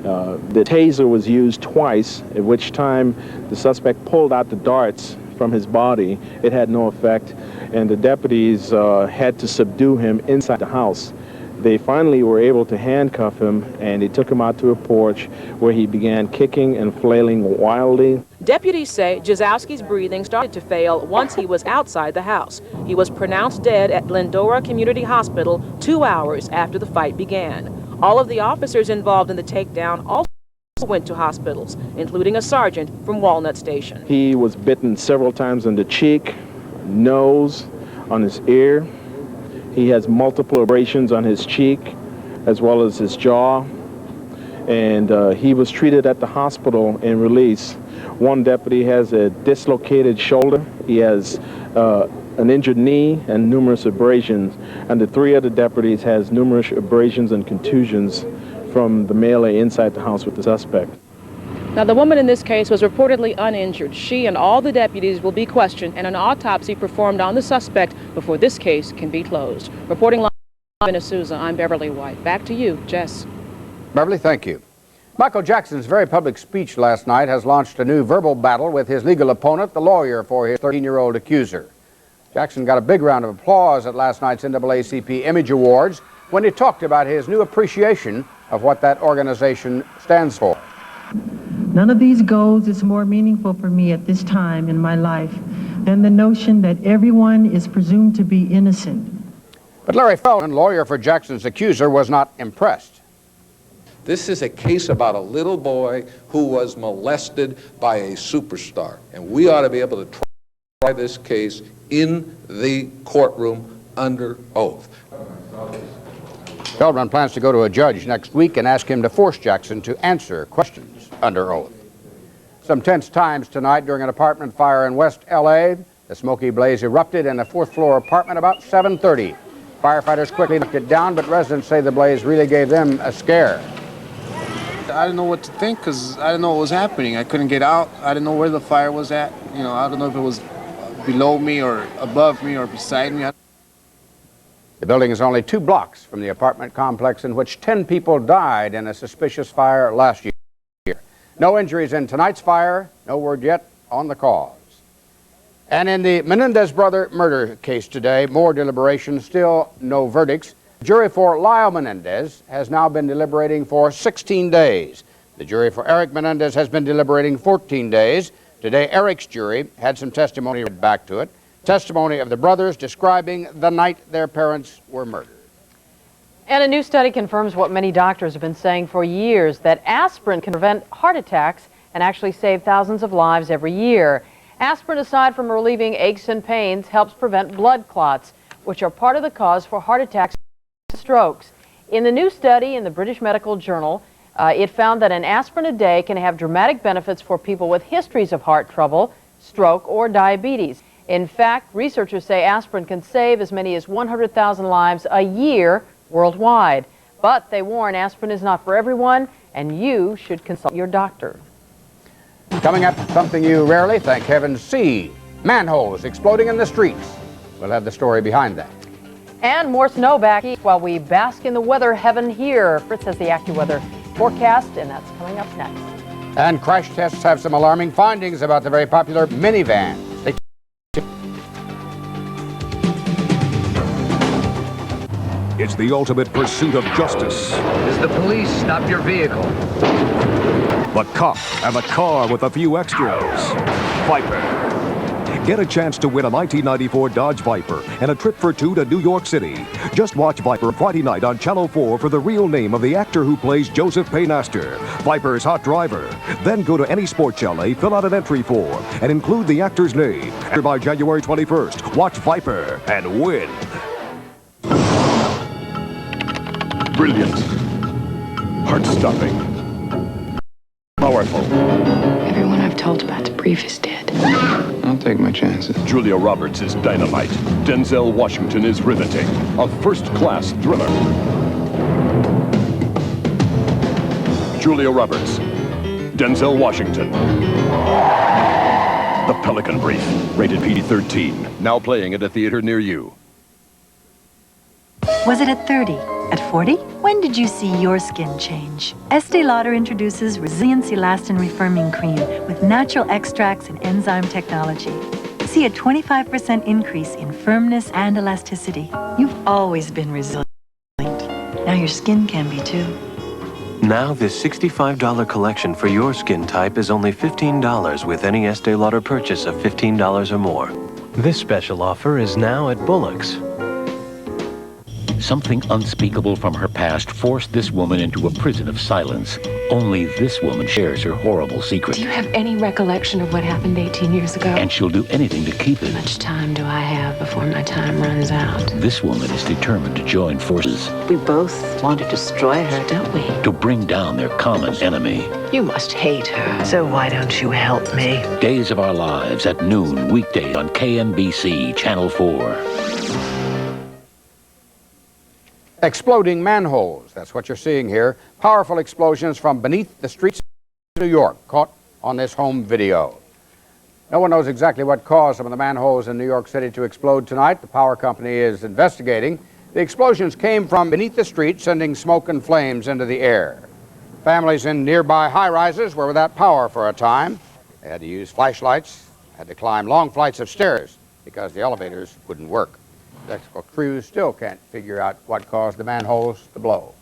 The taser was used twice, at which time the suspect pulled out the darts from his body. It had no effect, and the deputies had to subdue him inside the house. They finally were able to handcuff him, and they took him out to a porch where he began kicking and flailing wildly. Deputies say Jazowski's breathing started to fail once he was outside the house. He was pronounced dead at Glendora Community Hospital 2 hours after the fight began. All of the officers involved in the takedown also went to hospitals, including a sergeant from Walnut Station. He was bitten several times on the cheek, nose, on his ear. He has multiple abrasions on his cheek as well as his jaw, and he was treated at the hospital and released. One deputy has a dislocated shoulder. He has an injured knee and numerous abrasions, and the 3 other deputies has numerous abrasions and contusions from the melee inside the house with the suspect. Now, the woman in this case was reportedly uninjured. She and all the deputies will be questioned and an autopsy performed on the suspect before this case can be closed. Reporting live in Azusa, I'm Beverly White. Back to you, Jess. Beverly, thank you. Michael Jackson's very public speech last night has launched a new verbal battle with his legal opponent, the lawyer for his 13-year-old accuser. Jackson got a big round of applause at last night's NAACP Image Awards when he talked about his new appreciation of what that organization stands for. None of these goals is more meaningful for me at this time in my life than the notion that everyone is presumed to be innocent. But Larry Feldman, lawyer for Jackson's accuser, was not impressed. This is a case about a little boy who was molested by a superstar, and we ought to be able to try this case in the courtroom under oath. Feldman plans to go to a judge next week and ask him to force Jackson to answer questions under oath. Some tense times tonight during an apartment fire in West L.A. The smoky blaze erupted in a fourth-floor apartment about 7:30. Firefighters quickly knocked it down, but residents say the blaze really gave them a scare. I didn't know what to think because I didn't know what was happening. I couldn't get out. I didn't know where the fire was at. You know, I don't know if it was below me or above me or beside me. The building is only 2 blocks from the apartment complex in which 10 people died in a suspicious fire last year. No injuries in tonight's fire. No word yet on the cause. And in the Menendez brother murder case today, more deliberations, still no verdicts. The jury for Lyle Menendez has now been deliberating for 16 days. The jury for Eric Menendez has been deliberating 14 days. Today, Eric's jury had some testimony read back to it. Testimony of the brothers describing the night their parents were murdered. And a new study confirms what many doctors have been saying for years, that aspirin can prevent heart attacks and actually save thousands of lives every year. Aspirin, aside from relieving aches and pains, helps prevent blood clots, which are part of the cause for heart attacks and strokes. In the new study in the British Medical Journal, it found that an aspirin a day can have dramatic benefits for people with histories of heart trouble, stroke, or diabetes. In fact, researchers say aspirin can save as many as 100,000 lives a year worldwide. But they warn aspirin is not for everyone, and you should consult your doctor. Coming up, something you rarely, thank heavens, see. Manholes exploding in the streets. We'll have the story behind that. And more snow back east while we bask in the weather heaven here. Fritz has the AccuWeather forecast, and that's coming up next. And crash tests have some alarming findings about the very popular minivan. It's the ultimate pursuit of justice. As the police stop your vehicle. The cop and the car with a few extras. Viper. Get a chance to win a 1994 Dodge Viper and a trip for 2 to New York City. Just watch Viper Friday night on Channel 4 for the real name of the actor who plays Joseph Paymaster, Viper's hot driver. Then go to any sports chalet, fill out an entry form, and include the actor's name. By January 21st, watch Viper and win. Brilliant. Heart-stopping. Powerful. Everyone I've told about the brief is dead. I'll take my chances. Julia Roberts is dynamite. Denzel Washington is riveting. A first-class thriller. Julia Roberts. Denzel Washington. The Pelican Brief. Rated PG-13. Now playing at a theater near you. Was it at 30? At 40? When did you see your skin change? Estee Lauder introduces Resilience Elastin Refirming Cream with natural extracts and enzyme technology. See a 25% increase in firmness and elasticity. You've always been resilient. Now your skin can be too. Now this $65 collection for your skin type is only $15 with any Estee Lauder purchase of $15 or more. This special offer is now at Bullock's. Something unspeakable from her past forced this woman into a prison of silence. Only this woman shares her horrible secret. Do you have any recollection of what happened 18 years ago? And she'll do anything to keep it. How much time do I have before my time runs out? This woman is determined to join forces. We both want to destroy her, don't we? To bring down their common enemy. You must hate her. So why don't you help me? Days of Our Lives at noon, weekday on KMBC, Channel 4. Exploding manholes, that's what you're seeing here. Powerful explosions from beneath the streets of New York, caught on this home video. No one knows exactly what caused some of the manholes in New York City to explode tonight. The power company is investigating. The explosions came from beneath the street, sending smoke and flames into the air. Families in nearby high-rises were without power for a time. They had to use flashlights, had to climb long flights of stairs because the elevators wouldn't work. Electrical crews still can't figure out what caused the manholes to blow.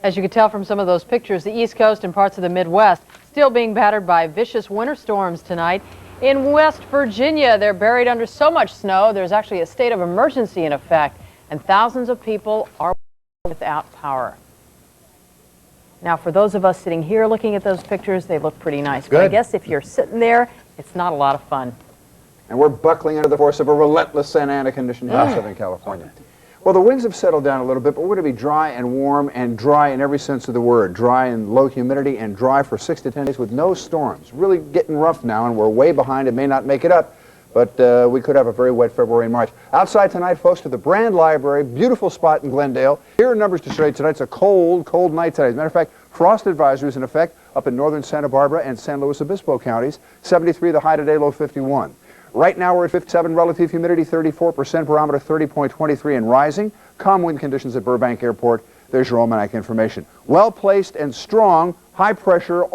As you can tell from some of those pictures, the East Coast and parts of the Midwest still being battered by vicious winter storms tonight. In West Virginia, they're buried under so much snow, there's actually a state of emergency in effect, and thousands of people are without power. Now, for those of us sitting here looking at those pictures, they look pretty nice. But I guess if you're sitting there, it's not a lot of fun. And we're buckling under the force of a relentless Santa Ana condition here in Southern California. Well, the winds have settled down a little bit, but we're going to be dry and warm, and dry in every sense of the word. Dry and low humidity, and dry for 6 to 10 days with no storms. Really getting rough now, and we're way behind and may not make it up. But we could have a very wet February and March. Outside tonight, folks, to the Brand Library, beautiful spot in Glendale. Here are numbers to show you tonight. It's a cold, cold night tonight. As a matter of fact, frost advisory is in effect up in northern Santa Barbara and San Luis Obispo counties. 73 the high today, low 51. Right now we're at 57, relative humidity 34%, barometer 30.23 and rising. Calm wind conditions at Burbank Airport. There's your almanac information. Well placed and strong, high pressure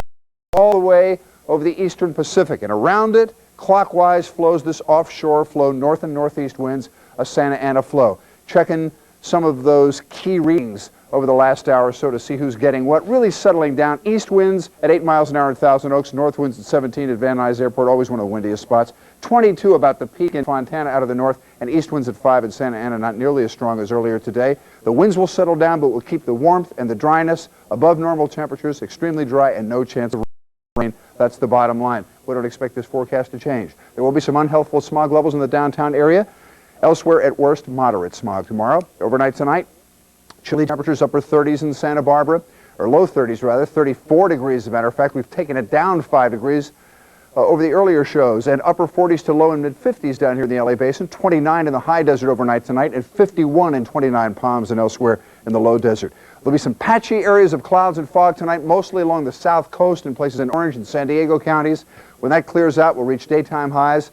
all the way over the eastern Pacific. And around it, clockwise flows this offshore flow, north and northeast winds, a Santa Ana flow. Checking some of those key readings over the last hour or so to see who's getting what. Really settling down. East winds at 8 miles an hour at Thousand Oaks, north winds at 17 at Van Nuys Airport, always one of the windiest spots. 22 about the peak in Fontana out of the north, and east winds at 5 in Santa Ana, not nearly as strong as earlier today. The winds will settle down, but will keep the warmth and the dryness above normal temperatures, extremely dry, and no chance of rain. That's the bottom line. We don't expect this forecast to change. There will be some unhealthful smog levels in the downtown area. Elsewhere, at worst, moderate smog tomorrow. Overnight tonight, chilly temperatures, upper 30s in Santa Barbara, or low 30s rather, 34 degrees as a matter of fact. We've taken it down 5 degrees over the earlier shows, and upper 40s to low and mid 50s down here in the LA Basin, 29 in the high desert overnight tonight, and 51 in 29 Palms and elsewhere in the low desert. There'll be some patchy areas of clouds and fog tonight, mostly along the south coast and places in Orange and San Diego counties. When that clears out, we'll reach daytime highs,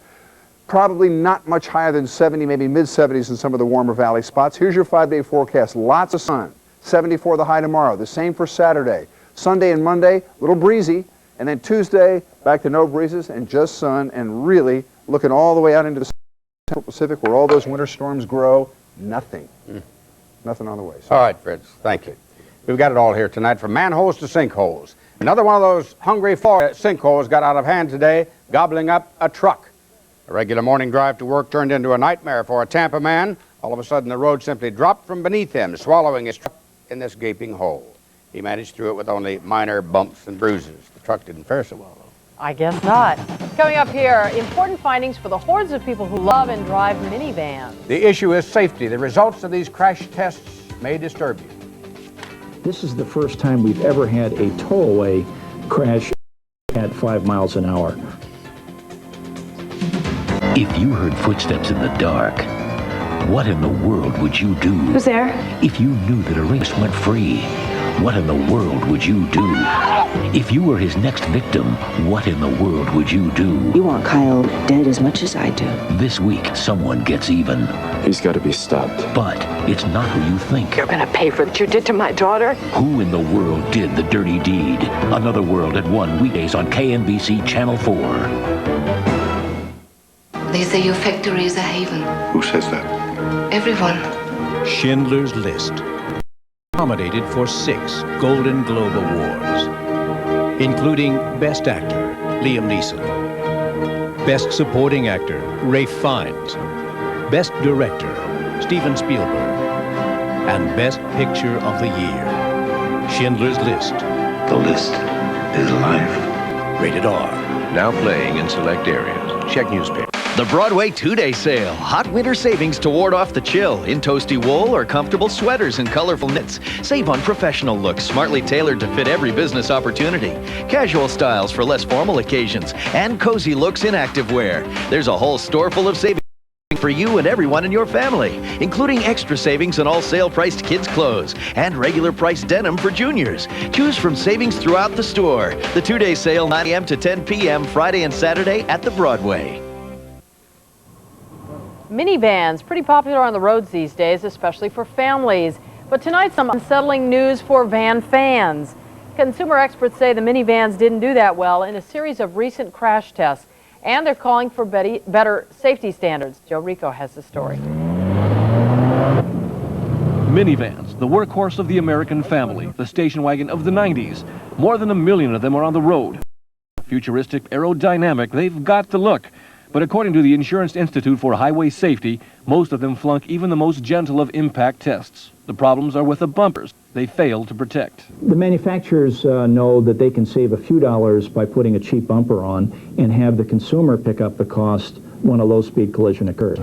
probably not much higher than 70, maybe mid-70s in some of the warmer valley spots. Here's your 5-day forecast. Lots of sun. 74 the high tomorrow. The same for Saturday. Sunday and Monday, a little breezy. And then Tuesday, back to no breezes and just sun, and really looking all the way out into the Central Pacific where all those winter storms grow. Nothing. Nothing on the way. So. All right, Fritz. Thank you. We've got it all here tonight, from manholes to sinkholes. Another one of those hungry sinkholes got out of hand today, gobbling up a truck. A regular morning drive to work turned into a nightmare for a Tampa man. All of a sudden, the road simply dropped from beneath him, swallowing his truck in this gaping hole. He managed through it with only minor bumps and bruises. The truck didn't fare so well, though. I guess not. Coming up here, important findings for the hordes of people who love and drive minivans. The issue is safety. The results of these crash tests may disturb you. This is the first time we've ever had a tow-away crash at 5 miles an hour. If you heard footsteps in the dark, what in the world would you do? Who's there? If you knew that a race went free, what in the world would you do? If you were his next victim, what in the world would you do? You want Kyle dead as much as I do. This week, someone gets even. He's got to be stopped. But it's not who you think. You're gonna pay for what you did to my daughter? Who in the world did the dirty deed? Another World at 1, weekdays on KNBC Channel 4. They say your factory is a haven. Who says that? Everyone. Schindler's List. Nominated for 6 Golden Globe Awards, including Best Actor, Liam Neeson, Best Supporting Actor, Ralph Fiennes, Best Director, Steven Spielberg, and Best Picture of the Year. Schindler's List. The list is life. Rated R. Now playing in select areas. Check newspaper. The Broadway two-day sale. Hot winter savings to ward off the chill in toasty wool or comfortable sweaters and colorful knits. Save on professional looks, smartly tailored to fit every business opportunity. Casual styles for less formal occasions. And cozy looks in activewear. There's a whole store full of savings for you and everyone in your family, including extra savings on all sale-priced kids' clothes and regular-priced denim for juniors. Choose from savings throughout the store. The two-day sale, 9 a.m. to 10 p.m., Friday and Saturday at the Broadway. Minivans, pretty popular on the roads these days, especially for families. But tonight, some unsettling news for van fans. Consumer experts say the minivans didn't do that well in a series of recent crash tests. and they're calling for better safety standards. Joe Rico has the story. Minivans, the workhorse of the American family, the station wagon of the 90s. More than 1 million of them are on the road. Futuristic, aerodynamic, they've got the look. But according to the Insurance Institute for Highway Safety, most of them flunk even the most gentle of impact tests. The problems are with the bumpers. They fail to protect. The manufacturers know that they can save a few dollars by putting a cheap bumper on and have the consumer pick up the cost when a low-speed collision occurs.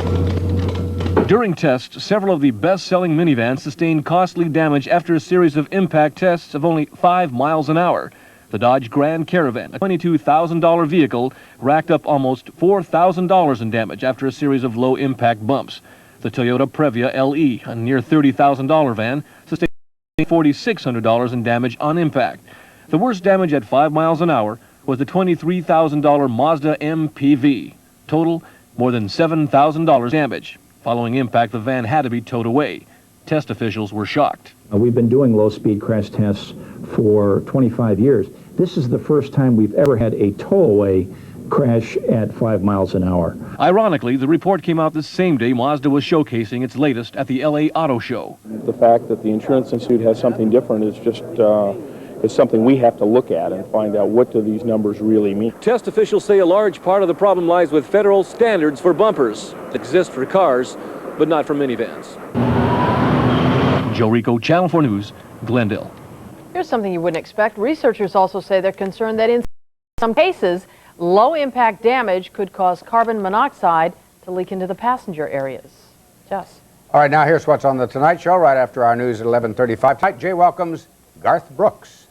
During tests, several of the best-selling minivans sustained costly damage after a series of impact tests of only 5 miles an hour. The Dodge Grand Caravan, a $22,000 vehicle, racked up almost $4,000 in damage after a series of low-impact bumps. The Toyota Previa LE, a near $30,000 van, sustained $4,600 in damage on impact. The worst damage at 5 miles an hour was the $23,000 Mazda MPV. Total, more than $7,000 damage. Following impact, the van had to be towed away. Test officials were shocked. We've been doing low-speed crash tests for 25 years. This is the first time we've ever had a tow-away crash at 5 miles an hour. Ironically, the report came out the same day Mazda was showcasing its latest at the LA Auto Show. The fact that the Insurance Institute has something different is just is something we have to look at and find out what do these numbers really mean. Test officials say a large part of the problem lies with federal standards for bumpers that exist for cars, but not for minivans. Joe Rico, Channel 4 News, Glendale. Here's something you wouldn't expect. Researchers also say they're concerned that in some cases, low-impact damage could cause carbon monoxide to leak into the passenger areas. Jess. All right, now here's what's on the Tonight Show right after our news at 11:35. Tonight, Jay welcomes Garth Brooks.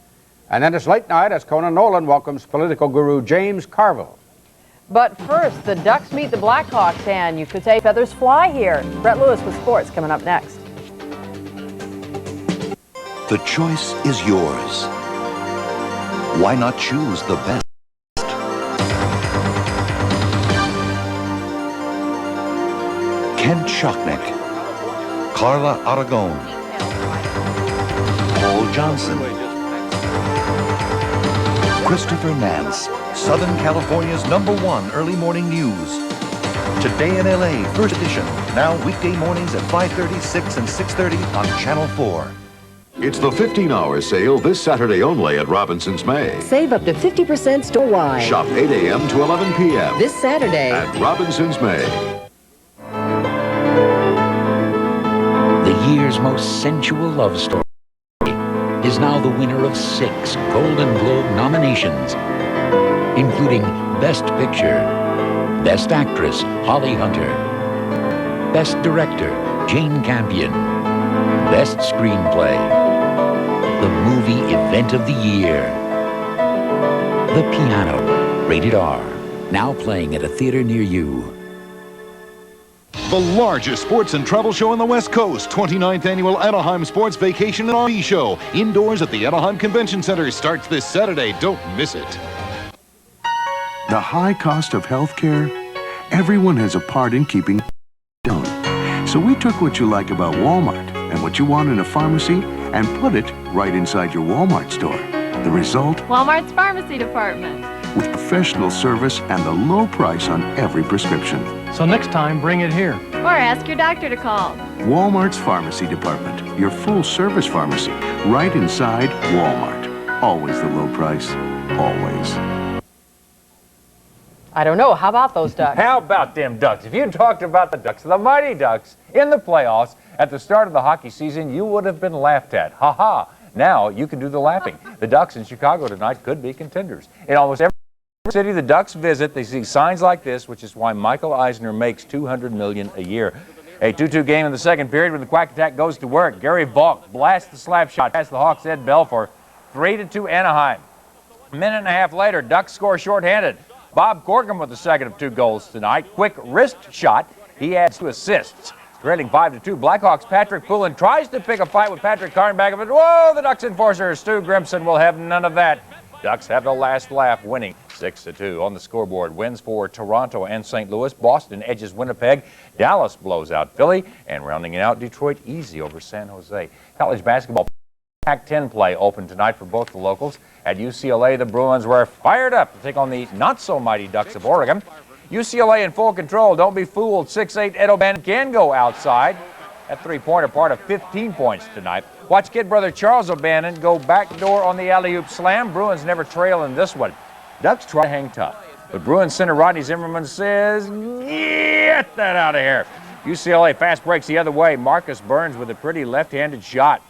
And then it's late night as Conan Nolan welcomes political guru James Carville. But first, the Ducks meet the Blackhawks, and you could say feathers fly here. Brett Lewis with sports coming up next. The choice is yours. Why not choose the best? Ken Shocknick, Carla Aragon, Paul Johnson, Christopher Nance, Southern California's #1 early morning news. Today in LA, first edition, now weekday mornings at 5:30, 6, and 6:30 on Channel 4. It's the 15-hour sale this Saturday only at Robinson's May. Save up to 50% store-wide. Shop 8 a.m. to 11 p.m. This Saturday at Robinson's May. The year's most sensual love story is now the winner of 6 Golden Globe nominations, including Best Picture, Best Actress, Holly Hunter, Best Director, Jane Campion, Best Screenplay, the movie event of the year, The Piano, rated R, now playing at a theater near you. The largest sports and travel show on the West Coast, 29th Annual Anaheim Sports Vacation and RV Show, indoors at the Anaheim Convention Center, starts this Saturday. Don't miss it. The high cost of health care? Everyone has a part in keeping down. So we took what you like about Walmart and what you want in a pharmacy and put it right inside your Walmart store. The result? Walmart's pharmacy department. With professional service and the low price on every prescription. So next time, bring it here. Or ask your doctor to call. Walmart's Pharmacy Department, your full-service pharmacy, right inside Walmart. Always the low price, always. I don't know. How about those Ducks? How about them Ducks? If you talked about the Ducks, the Mighty Ducks, in the playoffs at the start of the hockey season, you would have been laughed at. Ha ha. Now you can do the laughing. The Ducks in Chicago tonight could be contenders. In almost every city the Ducks visit, they see signs like this, which is why Michael Eisner makes $200 million a year. A 2-2 game in the second period when the Quack Attack goes to work. Gary Valk blasts the slap shot past the Hawks' Ed Belfour. 3-2 Anaheim. A minute and a half later, Ducks score shorthanded. Bob Corcoran with the second of 2 goals tonight. Quick wrist shot. He adds 2 assists. Trailing 5-2, Blackhawks' Patrick Poulin tries to pick a fight with Patrick Karnback, but whoa, the Ducks enforcer, Stu Grimson, will have none of that. Ducks have the last laugh, winning 6-2. On the scoreboard, wins for Toronto and St. Louis. Boston edges Winnipeg. Dallas blows out Philly. And rounding it out, Detroit easy over San Jose. College basketball Pac-10 play opened tonight for both the locals. At UCLA, the Bruins were fired up to take on the not-so-mighty Ducks of Oregon. UCLA in full control. Don't be fooled. 6'8" Ed O'Bannon can go outside. That three-pointer part of 15 points tonight. Watch kid brother Charles O'Bannon go backdoor on the alley-oop slam. Bruins never trail in this one. Ducks try to hang tough. But Bruins center Rodney Zimmerman says, get that out of here. UCLA fast breaks the other way. Marcus Burns with a pretty left-handed shot.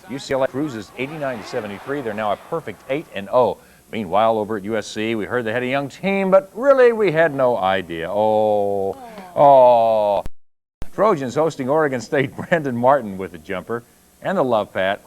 UCLA cruises 89-73. They're now a perfect 8-0. Meanwhile, over at USC, we heard they had a young team, but really we had no idea. Oh. Trojans hosting Oregon State. Brandon Martin with a jumper and the love pat.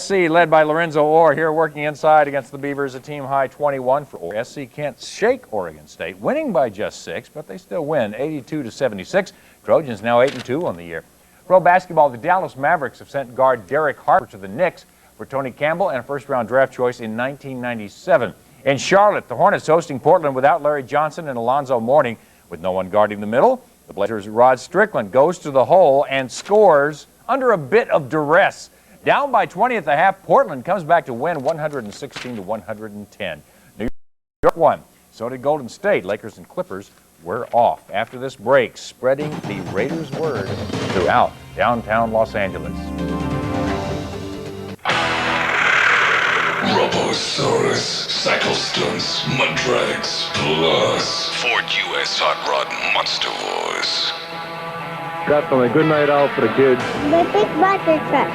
SC led by Lorenzo Orr here working inside against the Beavers, a team high 21 for Orr. SC can't shake Oregon State, winning by just 6, but they still win 82-76. Trojans now 8-2 on the year. Pro basketball, the Dallas Mavericks have sent guard Derek Harper to the Knicks for Tony Campbell and a first-round draft choice in 1997. In Charlotte, the Hornets hosting Portland without Larry Johnson and Alonzo Mourning. With no one guarding the middle, the Blazers' Rod Strickland goes to the hole and scores under a bit of duress. Down by 20 at the half, Portland comes back to win 116-110. New York won. So did Golden State. Lakers and Clippers were off. After this break, spreading the Raiders' word throughout downtown Los Angeles. Robosaurus, Cyclestones, Mudrags, plus Ford US Hot Rod Monster Wars. Definitely. Good night out for the kids. The big monster truck.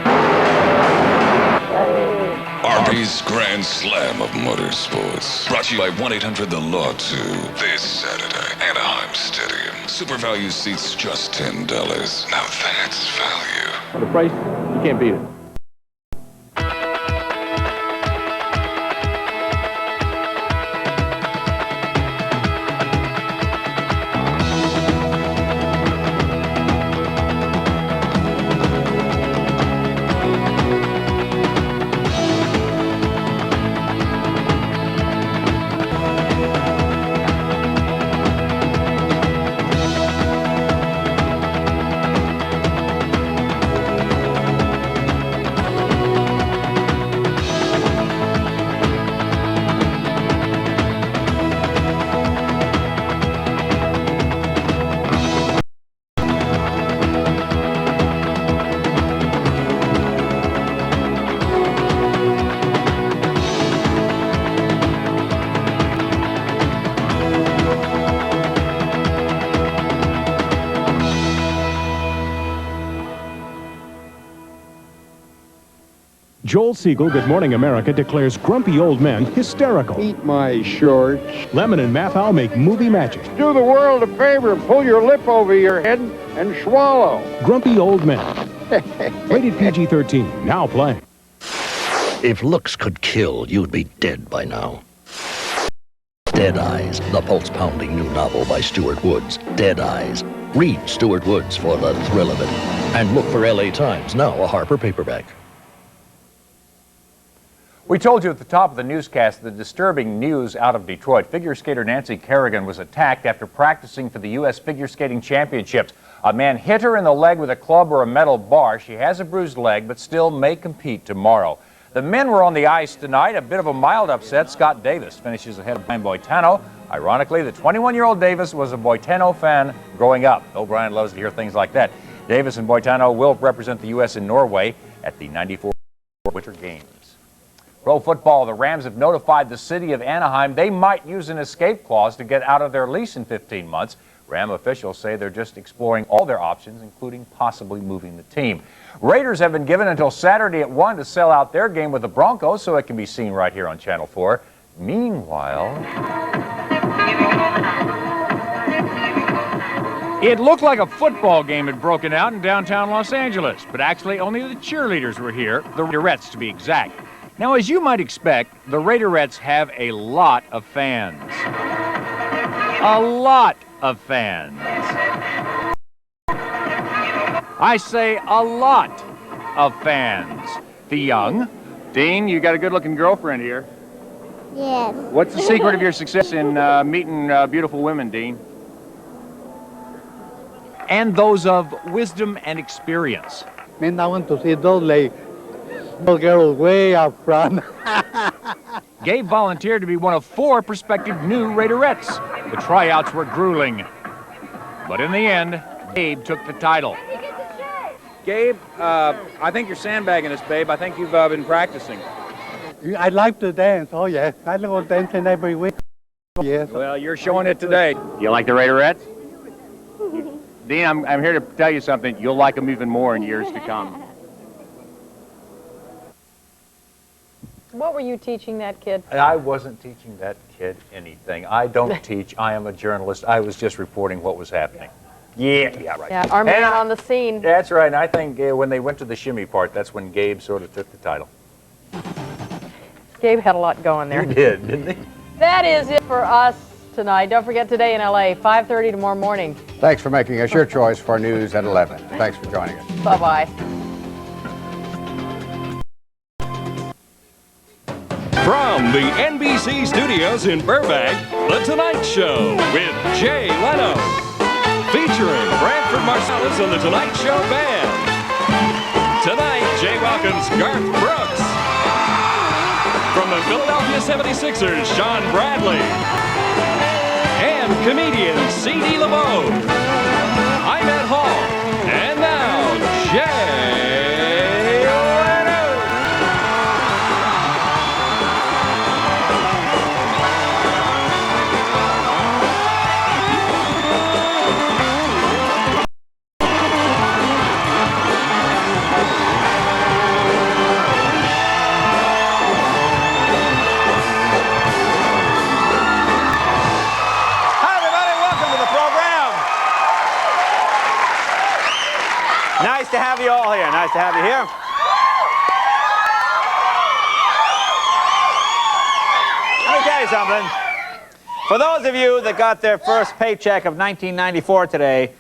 RB's Grand Slam of Motorsports. Brought to you by 1-800-THE-LAW 2. This Saturday, Anaheim Stadium. Super value seats just $10. Now that's value. For the price, you can't beat it. Joel Siegel, Good Morning America, declares grumpy old men hysterical. Eat my shorts. Lemon and Mathau make movie magic. Do the world a favor and pull your lip over your head and swallow. Grumpy old men. Rated PG-13, now playing. If looks could kill, you'd be dead by now. Dead Eyes, the pulse-pounding new novel by Stuart Woods. Dead Eyes. Read Stuart Woods for the thrill of it. And look for LA Times, now a Harper paperback. We told you at the top of the newscast the disturbing news out of Detroit. Figure skater Nancy Kerrigan was attacked after practicing for the U.S. Figure Skating Championships. A man hit her in the leg with a club or a metal bar. She has a bruised leg, but still may compete tomorrow. The men were on the ice tonight. A bit of a mild upset. Scott Davis finishes ahead of Brian Boitano. Ironically, the 21-year-old Davis was a Boitano fan growing up. O'Brien loves to hear things like that. Davis and Boitano will represent the U.S. in Norway at the '94 Winter Games. Pro football, the Rams have notified the city of Anaheim they might use an escape clause to get out of their lease in 15 months. Ram officials say they're just exploring all their options, including possibly moving the team. Raiders have been given until Saturday at 1 to sell out their game with the Broncos, so it can be seen right here on Channel 4. Meanwhile, it looked like a football game had broken out in downtown Los Angeles, but actually only the cheerleaders were here, the Raiderettes to be exact. Now, as you might expect, the Raiderettes have a lot of fans. A lot of fans. I say a lot of fans. The young. Dean, you got a good-looking girlfriend here. Yes. What's the secret of your success in meeting beautiful women, Dean? And those of wisdom and experience. Men, I want to see those like Little girl was way up front. Gabe volunteered to be one of 4 prospective new Raiderettes. The tryouts were grueling. But in the end, Gabe took the title. Gabe, I think you're sandbagging us, babe. I think you've been practicing. I like to dance. Oh, yes. I go dancing every week. Yes. Well, you're showing it today. You like the Raiderettes? Dean, I'm here to tell you something. You'll like them even more in years to come. What were you teaching that kid? I wasn't teaching that kid anything. I don't teach. I am a journalist. I was just reporting what was happening. Yeah, right. Yeah, our man on the scene. That's right. And I think when they went to the shimmy part, that's when Gabe sort of took the title. Gabe had a lot going there. He did, didn't he? That is it for us tonight. Don't forget, Today in LA, 5:30 tomorrow morning. Thanks for making us your choice for news at 11. Thanks for joining us. Bye-bye. From the NBC studios in Burbank, The Tonight Show with Jay Leno. Featuring Branford Marsalis and The Tonight Show Band. Tonight, Jay welcomes Garth Brooks. From the Philadelphia 76ers, Sean Bradley. And comedian C.D. LeBeau. I'm Ed Hall. And now, Jay Leno. Nice to have you all here. Nice to have you here. Let me tell you something. For those of you that got their first paycheck of 1994 today,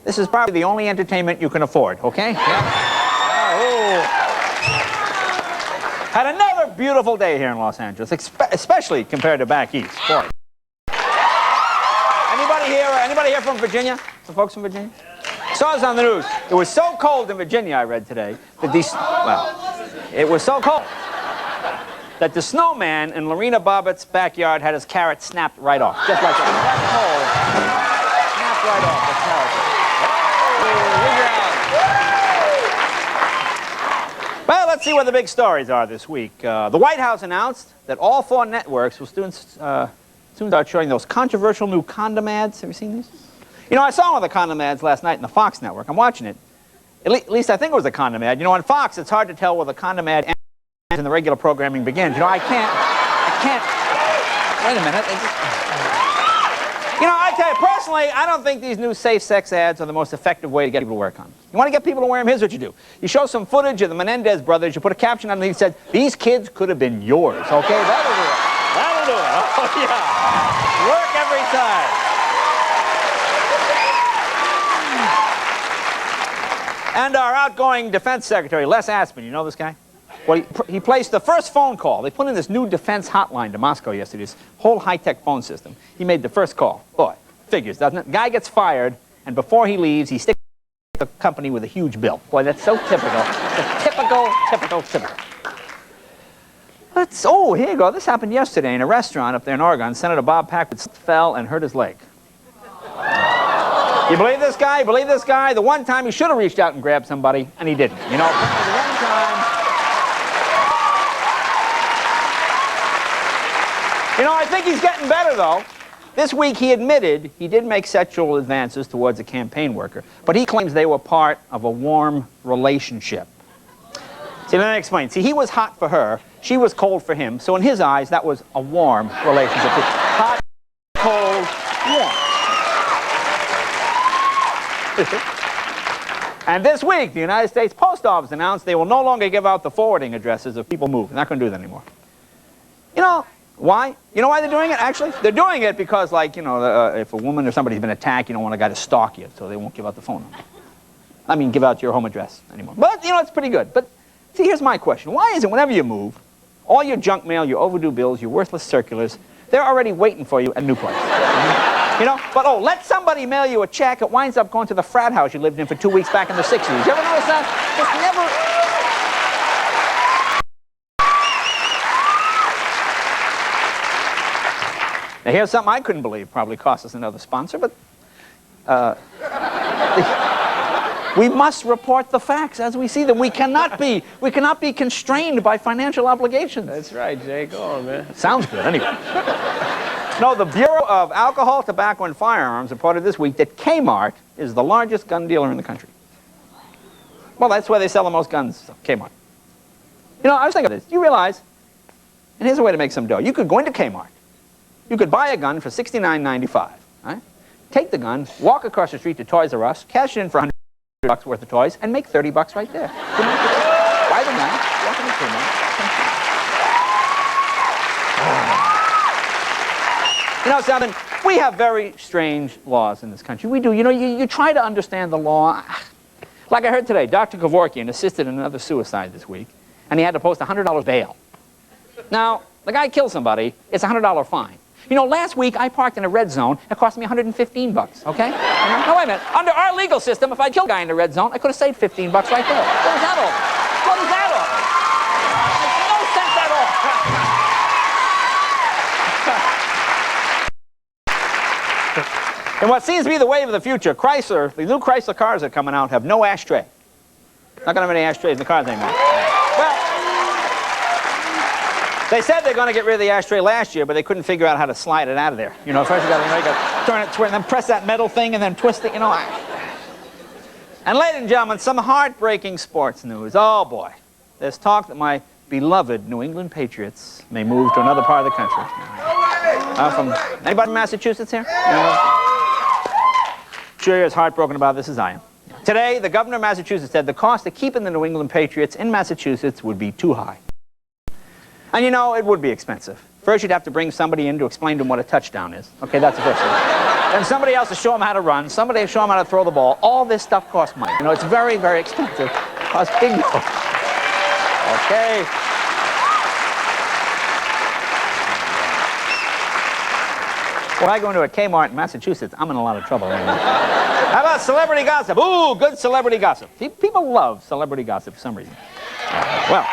this is probably the only entertainment you can afford, okay? Yeah. Oh. Had another beautiful day here in Los Angeles, especially compared to back east. Boy. Anybody here from Virginia? Some folks from Virginia? Saw this on the news. It was so cold in Virginia, I read today, that it was so cold that the snowman in Lorena Bobbitt's backyard had his carrot snapped right off. Just like that. That cold. Snapped right off the carrot. Well, let's see what the big stories are this week. The White House announced that all 4 networks will soon start showing those controversial new condom ads. Have you seen these? You know, I saw one of the condom ads last night in the Fox network. I'm watching it. At least I think it was a condom ad. You know, on Fox, it's hard to tell where the condom ad ends and the regular programming begins. You know, I can't. Wait a minute. You know, I tell you, personally, I don't think these new safe sex ads are the most effective way to get people to wear condoms. You want to get people to wear them? Here's what you do. You show some footage of the Menendez brothers. You put a caption underneath that says, "These kids could have been yours." Okay, that'll do it. That'll do it. Oh, yeah. Work every time. And our outgoing defense secretary, Les Aspin, you know this guy? Well, he placed the first phone call. They put in this new defense hotline to Moscow yesterday, this whole high-tech phone system. He made the first call. Boy, figures, doesn't it? Guy gets fired, and before he leaves, he sticks the company with a huge bill. Boy, that's so typical. Typical. Oh, here you go. This happened yesterday in a restaurant up there in Oregon. Senator Bob Packard fell and hurt his leg. You believe this guy? The one time he should have reached out and grabbed somebody, and he didn't. You know, the one time. You know, I think he's getting better, though. This week he admitted he did make sexual advances towards a campaign worker, but he claims they were part of a warm relationship. See, let me explain. See, he was hot for her, she was cold for him, so in his eyes, that was a warm relationship. Hot, cold, warm. And this week, the United States Post Office announced they will no longer give out the forwarding addresses if people move. They're not going to do that anymore. You know, why? You know why they're doing it, actually? They're doing it because, like, you know, if a woman or somebody's been attacked, you don't want a guy to stalk you, so they won't give out the phone number. I mean, give out your home address anymore. But, you know, it's pretty good. But, see, here's my question. Why is it whenever you move, all your junk mail, your overdue bills, your worthless circulars, they're already waiting for you at a new place? You know, but let somebody mail you a check, it winds up going to the frat house you lived in for 2 weeks back in the 60s. You ever notice that? Just never... Now, here's something I couldn't believe. Probably cost us another sponsor, but we must report the facts as we see them. We cannot be constrained by financial obligations. That's right, Jay. Go on, man. Sounds good, anyway. No, the Bureau of Alcohol, Tobacco, and Firearms reported this week that Kmart is the largest gun dealer in the country. Well, that's where they sell the most guns, so Kmart. You know, I was thinking of this. You realize, and here's a way to make some dough. You could go into Kmart. You could buy a gun for $69.95, right? Take the gun, walk across the street to Toys R Us, cash it in for $100 worth of toys, and make $30 right there. Buy the gun, walk into Kmart. You know something? We have very strange laws in this country. We do. You know, you try to understand the law. Like I heard today, Dr. Kevorkian assisted in another suicide this week, and he had to post a $100 bail. Now, the guy killed somebody, it's a $100 fine. You know, last week I parked in a red zone, it cost me $115, okay? Now, wait a minute. Under our legal system, if I killed a guy in the red zone, I could have saved $15 right there. What was that all? What was that all? Makes no sense at all. And what seems to be the wave of the future, Chrysler, the new Chrysler cars that are coming out have no ashtray. Not going to have any ashtrays in the cars anymore. Well, they said they're going to get rid of the ashtray last year, but they couldn't figure out how to slide it out of there. You know, first you got to turn it, and then press that metal thing, and then twist it, you know. And ladies and gentlemen, some heartbreaking sports news. Oh, boy. There's talk that my beloved New England Patriots may move to another part of the country. Anybody from Massachusetts here? Sure you're as heartbroken about this as I am. Today, the governor of Massachusetts said the cost of keeping the New England Patriots in Massachusetts would be too high. And you know, it would be expensive. First, you'd have to bring somebody in to explain to them what a touchdown is. Okay, that's the first thing. Then somebody else to show them how to run, somebody to show them how to throw the ball. All this stuff costs money. You know, it's very, very expensive. It costs big dough. Okay. When I go into a Kmart in Massachusetts, I'm in a lot of trouble right now. How about celebrity gossip? Ooh, good celebrity gossip. People love celebrity gossip for some reason. Well,